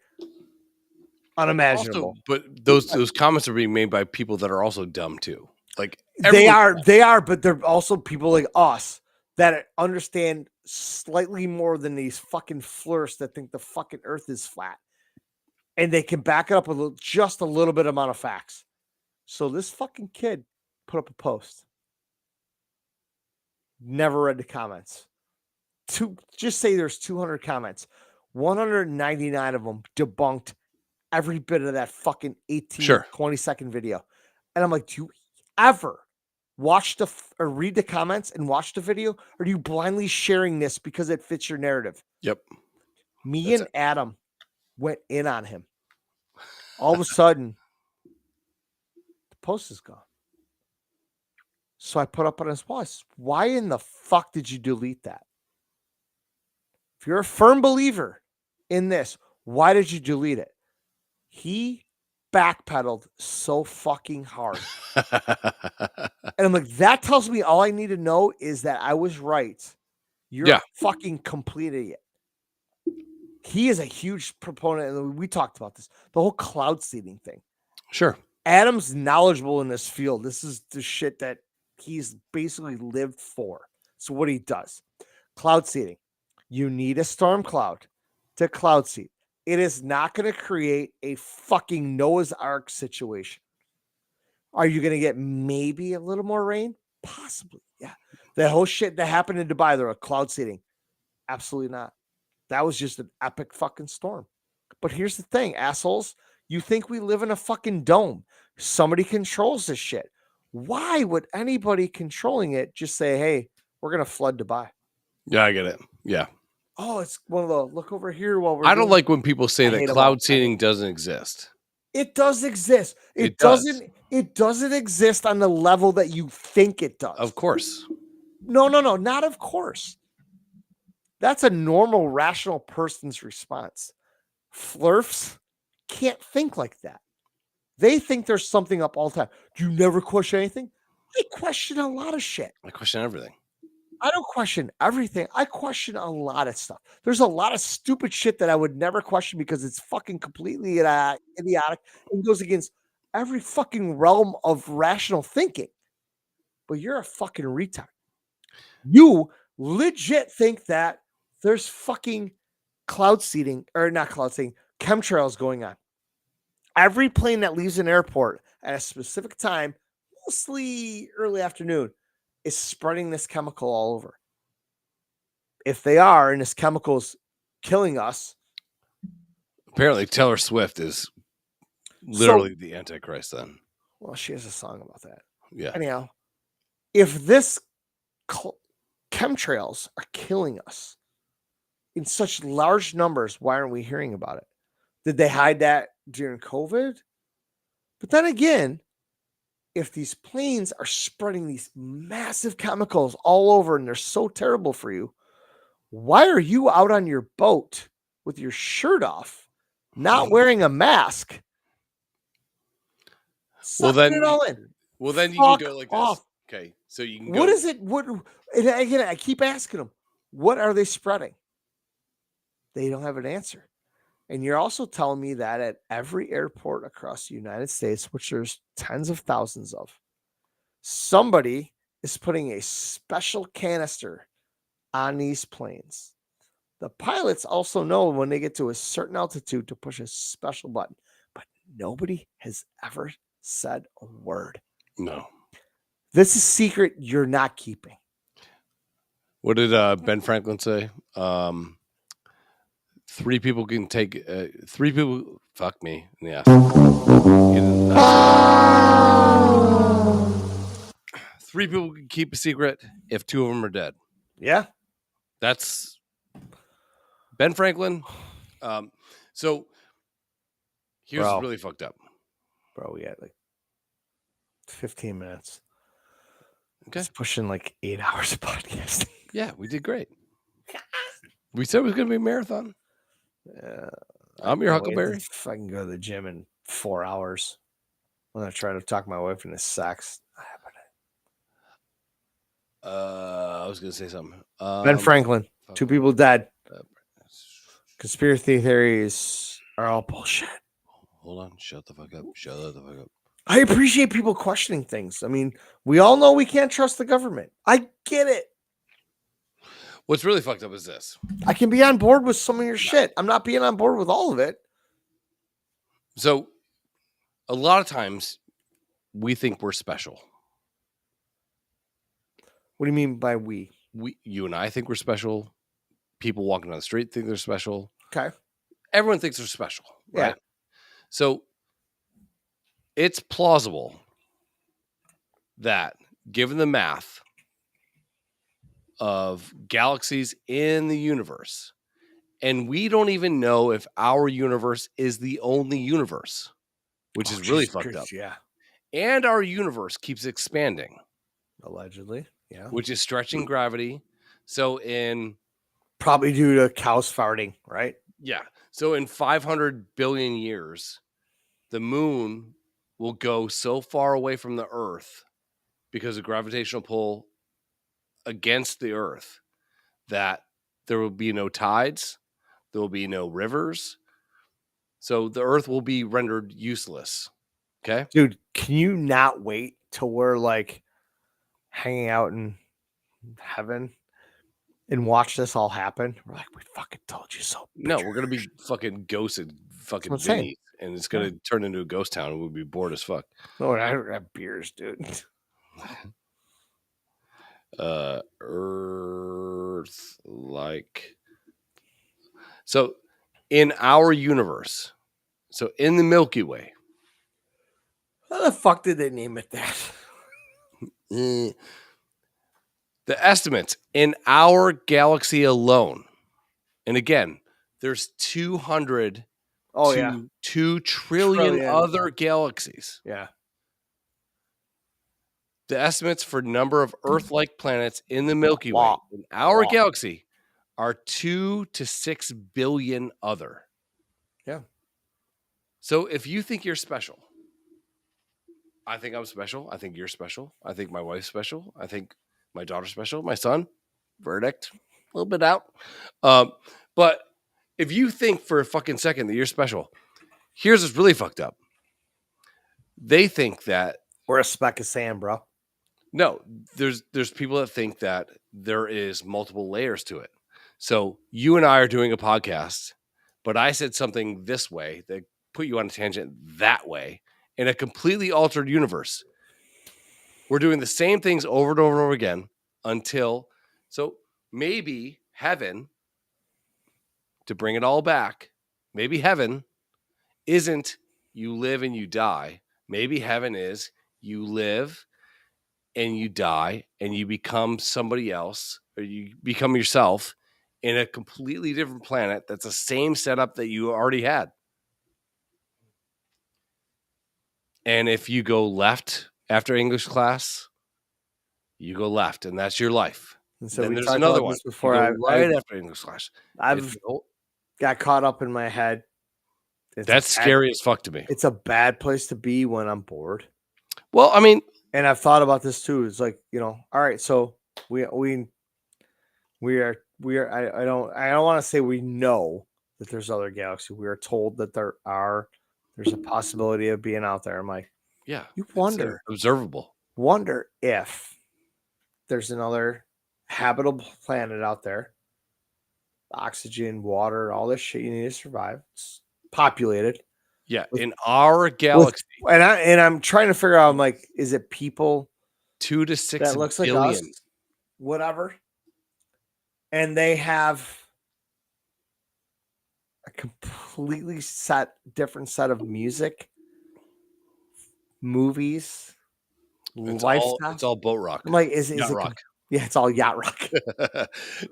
unimaginable. Also, but those comments are being made by people that are also dumb too. Like they are, but they're also people like us that understand slightly more than these fucking flirts that think the fucking earth is flat. And they can back it up with just a little bit amount of facts. So this fucking kid put up a post. Never read the comments. Just say there's 200 comments. 199 of them debunked every bit of that fucking 20-second video. And I'm like, do you ever watch or read the comments and watch the video? Or are you blindly sharing this because it fits your narrative? Yep. Adam went in on him. All of a sudden, the post is gone. So I put up on his wall, why in the fuck did you delete that? If you're a firm believer in this, why did you delete it? He backpedaled so fucking hard. And I'm like, that tells me all I need to know is that I was right. You're a fucking complete idiot. He is a huge proponent, and we talked about this, the whole cloud seeding thing. Sure. Adam's knowledgeable in this field. This is the shit that he's basically lived for. So what he does, cloud seeding. You need a storm cloud to cloud seed. It is not going to create a fucking Noah's Ark situation. Are you going to get maybe a little more rain? Possibly, yeah. The whole shit that happened in Dubai, they're a cloud seeding. Absolutely not. That was just an epic fucking storm. But here's the thing, assholes. You think we live in a fucking dome. Somebody controls this shit. Why would anybody controlling it just say, hey, we're going to flood Dubai? Yeah, I get it. Yeah. Oh, it's one of the look over here while we're I don't like when people say that cloud seeding seeding doesn't exist. It does exist. It doesn't exist on the level that you think it does. Of course. No, not of course. That's a normal, rational person's response. Flurfs can't think like that. They think there's something up all the time. Do you never question anything? I question a lot of shit. I question everything. I don't question everything. I question a lot of stuff. There's a lot of stupid shit that I would never question because it's fucking completely idiotic and goes against every fucking realm of rational thinking. But you're a fucking retard. You legit think that there's fucking cloud seeding, or not cloud seeding, chemtrails going on. Every plane that leaves an airport at a specific time, mostly early afternoon, is spreading this chemical all over. If they are, and this chemical is killing us. Apparently, Taylor Swift is literally the Antichrist then. Well, she has a song about that. Yeah. Anyhow, if this chemtrails are killing us in such large numbers, why aren't we hearing about it? Did they hide that during COVID? But then again, if these planes are spreading these massive chemicals all over and they're so terrible for you, why are you out on your boat with your shirt off, not wearing a mask? Sucking it all in. Well, then you can go like this. Okay, so you can go. What is it? And again, I keep asking them, what are they spreading? They don't have an answer. And you're also telling me that at every airport across the United States, which there's tens of thousands of, somebody is putting a special canister on these planes. The pilots also know when they get to a certain altitude to push a special button, but nobody has ever said a word. No. This is secret you're not keeping. What did Ben Franklin say? 3 people can take 3 people. Fuck me in the ass. 3 people can keep a secret if 2 of them are dead. Yeah, that's Ben Franklin. So here's Bro. really fucked up. Bro, we had like 15 minutes. Okay. It's pushing like 8 hours of podcasting. Yeah, we did great. We said it was going to be a marathon. I'm your Huckleberry. If I can go to the gym in 4 hours, I'm going to try to talk my wife into sex. I was going to say something. Ben Franklin, 2 people dead. Conspiracy theories are all bullshit. Hold on. Shut the fuck up. Shut the fuck up. I appreciate people questioning things. I mean, we all know we can't trust the government. I get it. What's really fucked up is this. I can be on board with some of your shit. I'm not being on board with all of it. So a lot of times we think we're special. What do you mean by we? You and I think we're special. People walking down the street think they're special. Okay. Everyone thinks they're special, right? Yeah. So it's plausible that given the math of galaxies in the universe, and we don't even know if our universe is the only universe, which is really fucked up. Yeah. And our universe keeps expanding. Allegedly. Yeah. Which is stretching gravity. So in probably due to cows farting, right? Yeah. So in 500 billion years, the moon will go so far away from the Earth because of gravitational pull against the Earth that there will be no tides, there will be no rivers. So the Earth will be rendered useless. Okay? Dude, can you not wait till we're like hanging out in heaven and watch this all happen? We're like, we fucking told you so. No, we're gonna be fucking ghosted, fucking That's what I'm saying. Vinny, and it's gonna turn into a ghost town, and we'll be bored as fuck. No, I don't have beers, dude. Earth like. So, in our universe, so in the Milky Way. How the fuck did they name it that? The estimates in our galaxy alone, and again, there's 200 to 2 trillion other galaxies. Yeah. The estimates for number of Earth-like planets in the Milky Way in our galaxy are 2 to 6 billion other. Yeah. So if you think you're special, I think I'm special. I think you're special. I think my wife's special. I think my daughter's special. My son, verdict, a little bit out. But if you think for a fucking second that you're special, here's what's really fucked up. They think that we're a speck of sand, bro. No, there's people that think that there is multiple layers to it. So you and I are doing a podcast, but I said something this way that put you on a tangent that way in a completely altered universe. We're doing the same things over and over and over again until, so maybe heaven, to bring it all back, maybe heaven isn't you live and you die. Maybe heaven is you live and you die and you become somebody else, or you become yourself in a completely different planet that's the same setup that you already had. And if you go left after English class, you go left, and that's your life. And so then we there's talked another about one. this before. Right after English class. I've got caught up in my head. That's scary as fuck to me. It's a bad place to be when I'm bored. Well, I mean, and I've thought about this too. It's like, all right, so we are I don't want to say we know that there's other galaxies. We are told that there's a possibility of being out there. I'm like, yeah, you wonder, observable. Wonder if there's another habitable planet out there. Oxygen, water, all this shit you need to survive. It's populated. Yeah, in our galaxy, and I'm trying to figure out. I'm like, is it people 2 to 6 that looks like billion. us? Whatever. And they have a completely different set of music, movies, lifestyle. It's all boat rock. I'm like, is yacht it rock? Yeah, it's all yacht rock.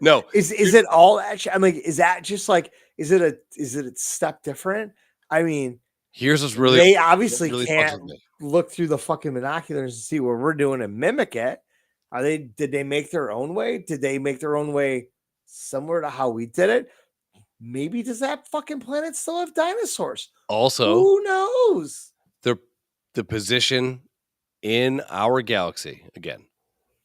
No, is it all actually? I'm like, is that just like, is it a step different? I mean, here's what's really they obviously really fucks can't with me. look through the fucking binoculars and see what we're doing and mimic it. Did they make their own way? Did they make their own way similar to how we did it? Maybe does that fucking planet still have dinosaurs? Also, who knows? The position in our galaxy, again,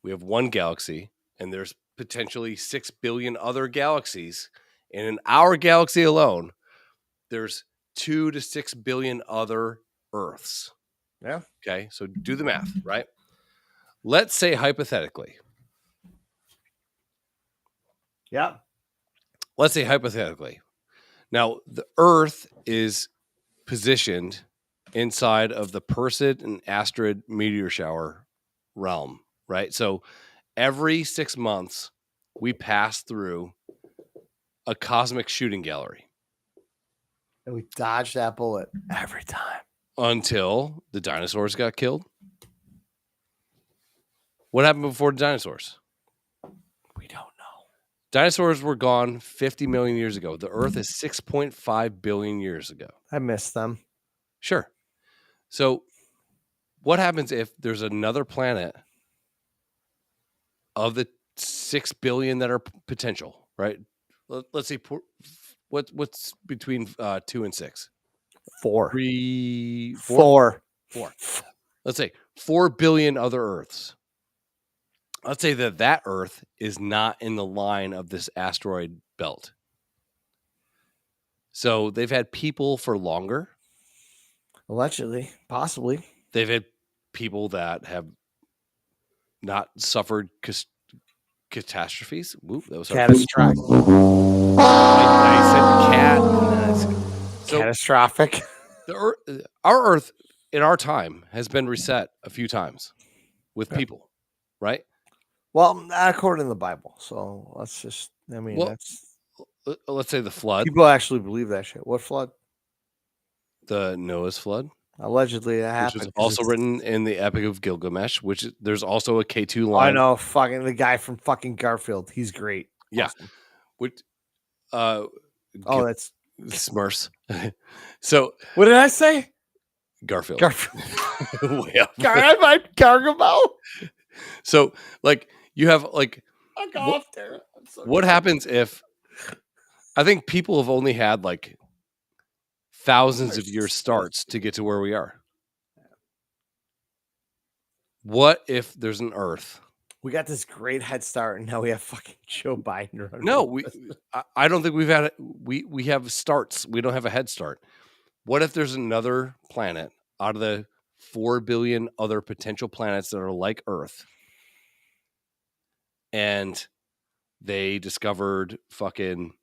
we have one galaxy and there's potentially 6 billion other galaxies. And in our galaxy alone, there's 2 to 6 billion other Earths. Yeah. Okay. So do the math, right? Let's say hypothetically. Yeah. Let's say hypothetically. Now, the Earth is positioned inside of the Perseid and Asteroid meteor shower realm, right? So every 6 months, we pass through a cosmic shooting gallery. And we dodge that bullet every time. Until the dinosaurs got killed. What happened before the dinosaurs? We don't know. Dinosaurs were gone 50 million years ago. The Earth is 6.5 billion years ago. I miss them. Sure. So what happens if there's another planet of the 6 billion that are potential, right? Let's see, what's between 2 and 6? 4. 3, 4. 4. Let's say 4 billion other Earths. Let's say that Earth is not in the line of this asteroid belt. So they've had people for longer. Allegedly, possibly. They've had people that have not suffered catastrophes. Whoop, that was catastrophic. I said cat. So catastrophic. Our Earth in our time has been reset a few times with people, right? Well, not according to the Bible. So let's just, I mean, let's say the flood. People actually believe that shit. What flood? The Noah's flood. Allegedly, that happened. Which is also written in the Epic of Gilgamesh, which there's also a K2 line. I know, fucking the guy from fucking Garfield. He's great. Yeah. Awesome. Which, that's Smurfs. So what did I say? Garfield. Garfield. Way up. Gargamel. So, like, you have like I got off there. What happens if I think people have only had like thousands of years starts to get to where we are? What if there's an Earth? We got this great head start, and now we have fucking Joe Biden. No, I don't think we've had it. We have starts. We don't have a head start. What if there's another planet out of the 4 billion other potential planets that are like Earth, and they discovered fucking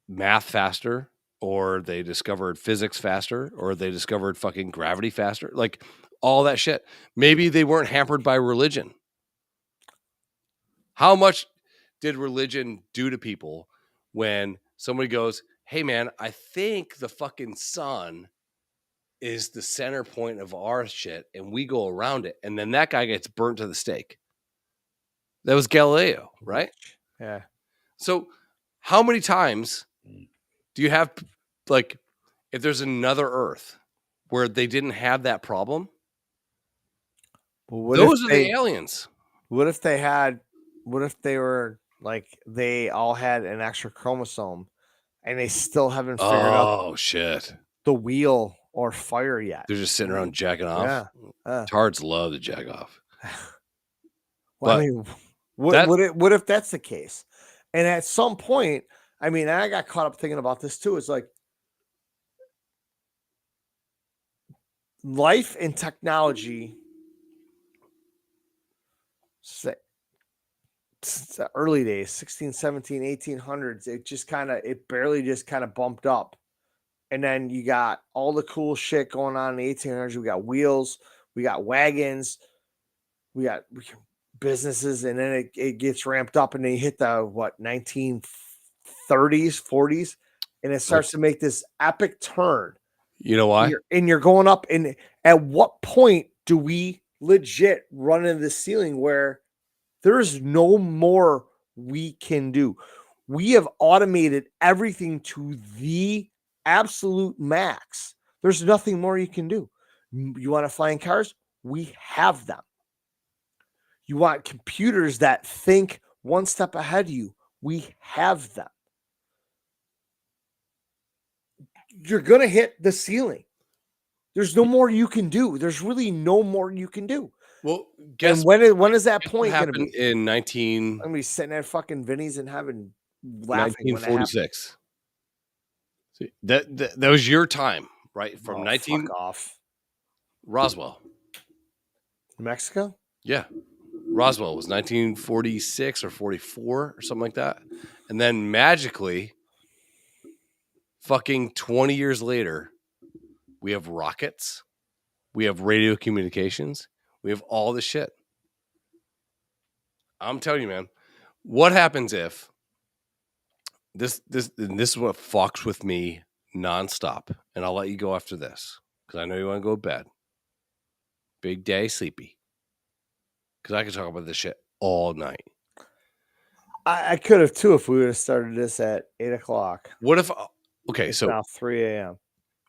math faster, or they discovered physics faster, or they discovered fucking gravity faster, like all that shit. Maybe they weren't hampered by religion. How much did religion do to people when somebody goes, hey man, I think the fucking sun is the center point of our shit and we go around it, and then that guy gets burnt to the stake? That was Galileo, right? Yeah. So how many times do you have, like, if there's another Earth where they didn't have that problem? Well, those are the aliens. What if they were like, they all had an extra chromosome and they still haven't figured out the wheel or fire yet? They're just sitting around jacking off. Yeah. Tards love to jack off. Well, I mean, what if that's the case? And at some point, I mean, I got caught up thinking about this too. It's like life and technology It's the early days, 16, 17, 1800s. It barely just kind of bumped up. And then you got all the cool shit going on in the 1800s. We got wheels, we got wagons, we got businesses, and then it gets ramped up, and then you hit the 1930s, 40s, and it starts to make this epic turn. You know why? You're going up, and at what point do we legit run into the ceiling where there's no more we can do? We have automated everything to the absolute max. There's nothing more you can do. You want to fly in cars? We have them. You want computers that think one step ahead of you? We have them. You're going to hit the ceiling. There's no more you can do. There's really no more you can do. Well, guess when is that point going to be? In I'm going to be sitting at fucking Vinny's and laughing 1946. See, that was your time, right? From fuck off. Roswell, New Mexico. Yeah, Roswell was 1946 or 44 or something like that, and then magically, fucking 20 years later, we have rockets, we have radio communications, we have all this shit. I'm telling you, man, what happens if this is what fucks with me nonstop, and I'll let you go after this because I know you want to go to bed. Big day, sleepy. Because I could talk about this shit all night. I could have too if we would have started this at 8 o'clock. What if? Okay, it's so now 3 a.m.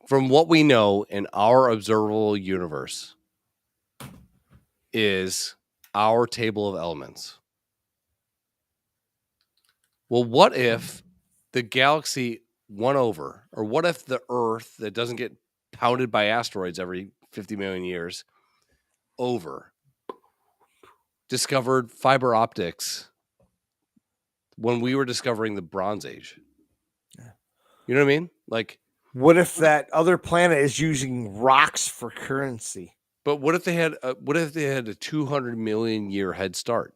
From what we know in our observable universe is our table of elements. Well, what if the galaxy won over, or what if the Earth that doesn't get pounded by asteroids every 50 million years over discovered fiber optics when we were discovering the Bronze Age? You know what I mean? Like, what if that other planet is using rocks for currency? But what if they had a 200 million year head start,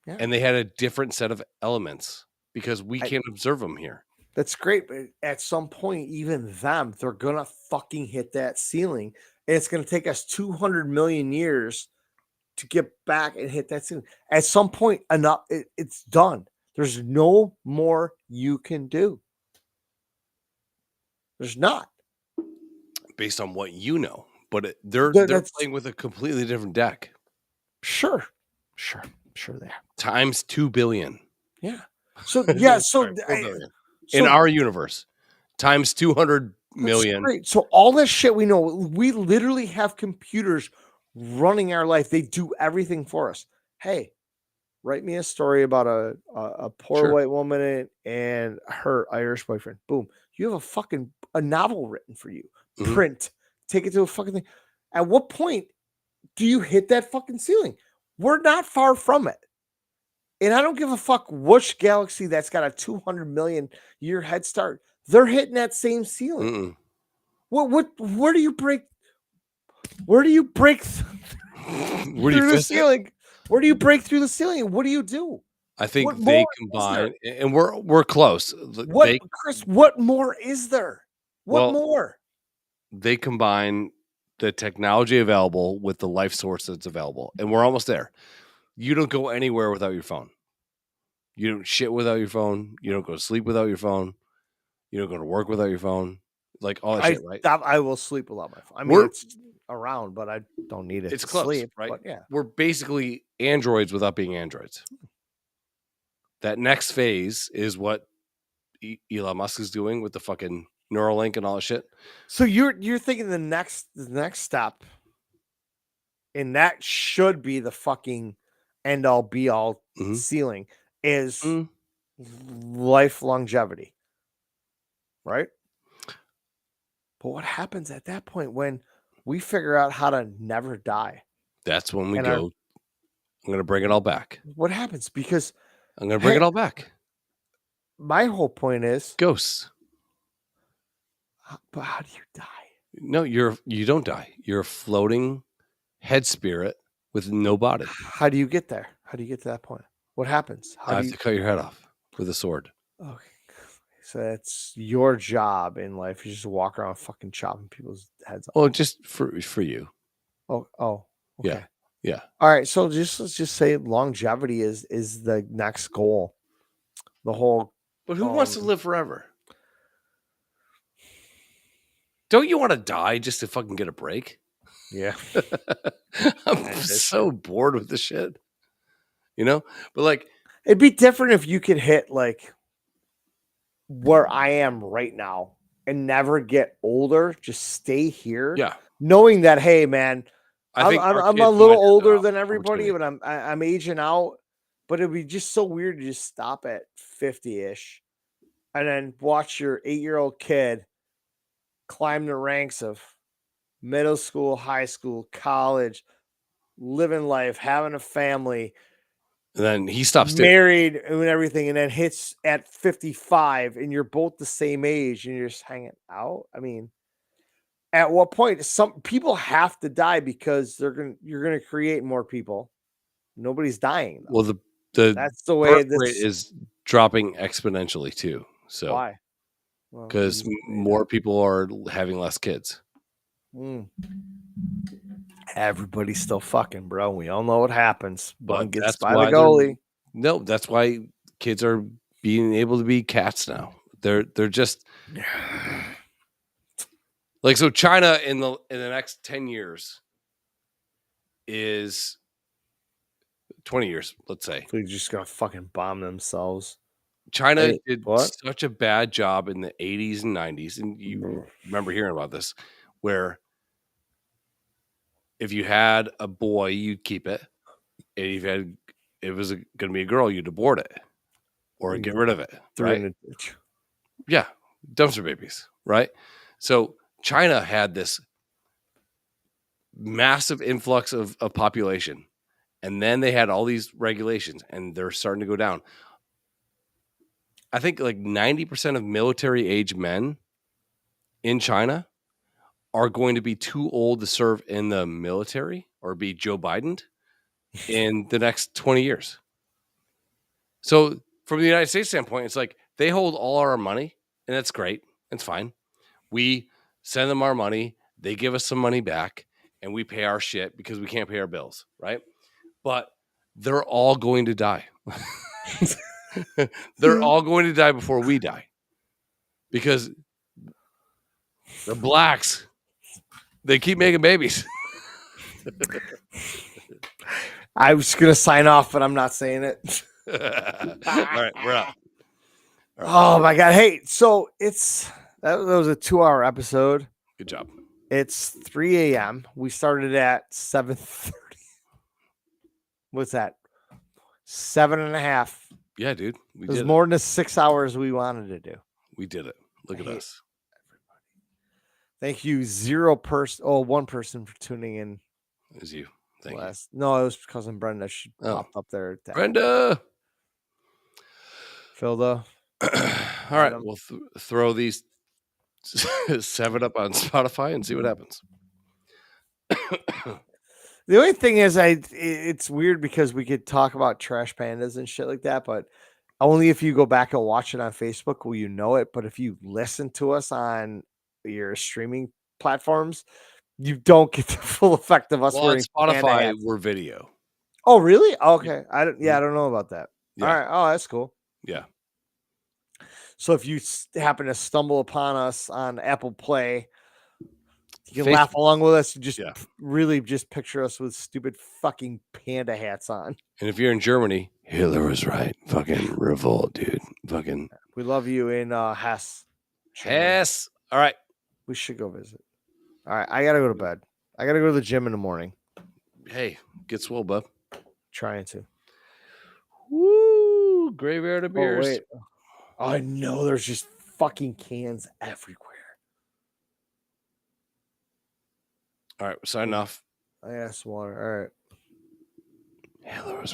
and they had a different set of elements because we can't observe them here? That's great, but at some point, even they're gonna fucking hit that ceiling, and it's gonna take us 200 million years to get back and hit that ceiling. At some point, it's done. There's no more you can do. There's not. Based on what you know, but they're playing with a completely different deck. Sure they are. Times 2 billion. Yeah. So yeah, in our universe, times 200 million. Great. So all this shit we know, we literally have computers running our life. They do everything for us. Hey, write me a story about a poor white woman and her Irish boyfriend. Boom. You have a novel written for you. Mm-hmm. Print. Take it to a fucking thing. At what point do you hit that fucking ceiling? We're not far from it. And I don't give a fuck which galaxy that's got a 200 million year head start. They're hitting that same ceiling. Where do you break? Where do you break through the ceiling? Where do you break through the ceiling? What do you do? I think they combine, and we're close. Chris, what more is there? What more? They combine the technology available with the life source that's available, and we're almost there. You don't go anywhere without your phone. You don't shit without your phone. You don't go to sleep without your phone. You don't go to work without your phone. Like all that shit, right? I will sleep without my phone. I mean, it's around, but I don't need it. It's to close, sleep, right? But yeah, we're basically androids without being androids. That next phase is what Elon Musk is doing with the fucking Neuralink and all that shit. So you're thinking the next step, and that should be the fucking end all be all ceiling is life longevity, right? But what happens at that point when we figure out how to never die? That's when we go. I'm going to bring it all back. What happens? Because I'm going to bring it all back. My whole point is ghosts. But how do you die? No, you don't die. You're a floating head spirit with no body. How do you get there? How do you get to that point? What happens? I have to cut your head off with a sword. Okay. So it's your job in life. You just walk around fucking chopping people's heads off. Well, just for you. Oh, okay. Yeah. Yeah. All right. So let's just say longevity is the next goal. The whole. But who wants to live forever? Don't you want to die just to fucking get a break? Yeah. I'm so bored with this shit. But like, it'd be different if you could hit like where I am right now and never get older. Just stay here. Yeah. Knowing that, hey, man, I think I'm a little older than everybody, but I'm aging out. But it'd be just so weird to just stop at 50-ish and then watch your 8-year-old kid climb the ranks of middle school, high school, college, living life, having a family. And then he stops married and everything, and then hits at 55, and you're both the same age, and you're just hanging out. I mean, at what point some people have to die because you're gonna create more people. Nobody's dying, though. Well, that's the way birth rate this is dropping exponentially too. So why? Because more people are having less kids. Everybody's still fucking, bro. We all know what happens. One gets that's by why the goalie. No, that's why kids are being able to be cats now. They're just like, so China in the next 10 years is 20 years, let's say. They're just gonna fucking bomb themselves. China did such a bad job in the 80s and 90s, and you remember hearing about this, where if you had a boy, you'd keep it, and if it was going to be a girl, you'd abort it or get rid of it, right? Yeah, dumpster babies, right? So China had this massive influx of population, and then they had all these regulations, and they're starting to go down. I think like 90% of military age men in China are going to be too old to serve in the military or be Joe Biden in the next 20 years. So from the United States standpoint, it's like they hold all our money, and that's great. It's fine. We send them our money. They give us some money back, and we pay our shit because we can't pay our bills, right? But they're all going to die. They're all going to die before we die because the blacks, they keep making babies. I was going to sign off, but I'm not saying it. All right, we're out. Right. Oh my God. Hey, so that was a 2-hour episode. Good job. It's 3 a.m. We started at 7:30. What's that? 7.5. Yeah, dude. It was more than the 6 hours we wanted to do. We did it. Look at us. Thank you. 1 person for tuning in. It was you. Thank you. No, it was cousin Brenda. She popped up there. Brenda. Philda. All right. We'll throw these 7 up on Spotify and see what happens. The only thing is, it's weird because we could talk about trash pandas and shit like that, but only if you go back and watch it on Facebook will you know it. But if you listen to us on your streaming platforms, you don't get the full effect of us wearing Spotify. We're video. Oh, really? Okay. I don't know about that. Yeah. All right. Oh, that's cool. Yeah. So if you happen to stumble upon us on Apple Play, you can laugh along with us. Just really just picture us with stupid fucking panda hats on. And if you're in Germany, Hitler was right. Fucking revolt, dude. Fucking. We love you in Hesse. Hesse. All right. We should go visit. All right. I got to go to bed. I got to go to the gym in the morning. Hey, get swole, bub. Trying to. Woo. Graveyard of beers. Oh, wait. Oh, I know there's just fucking cans everywhere. All right, signing off. I asked water. All right. Hitler was right.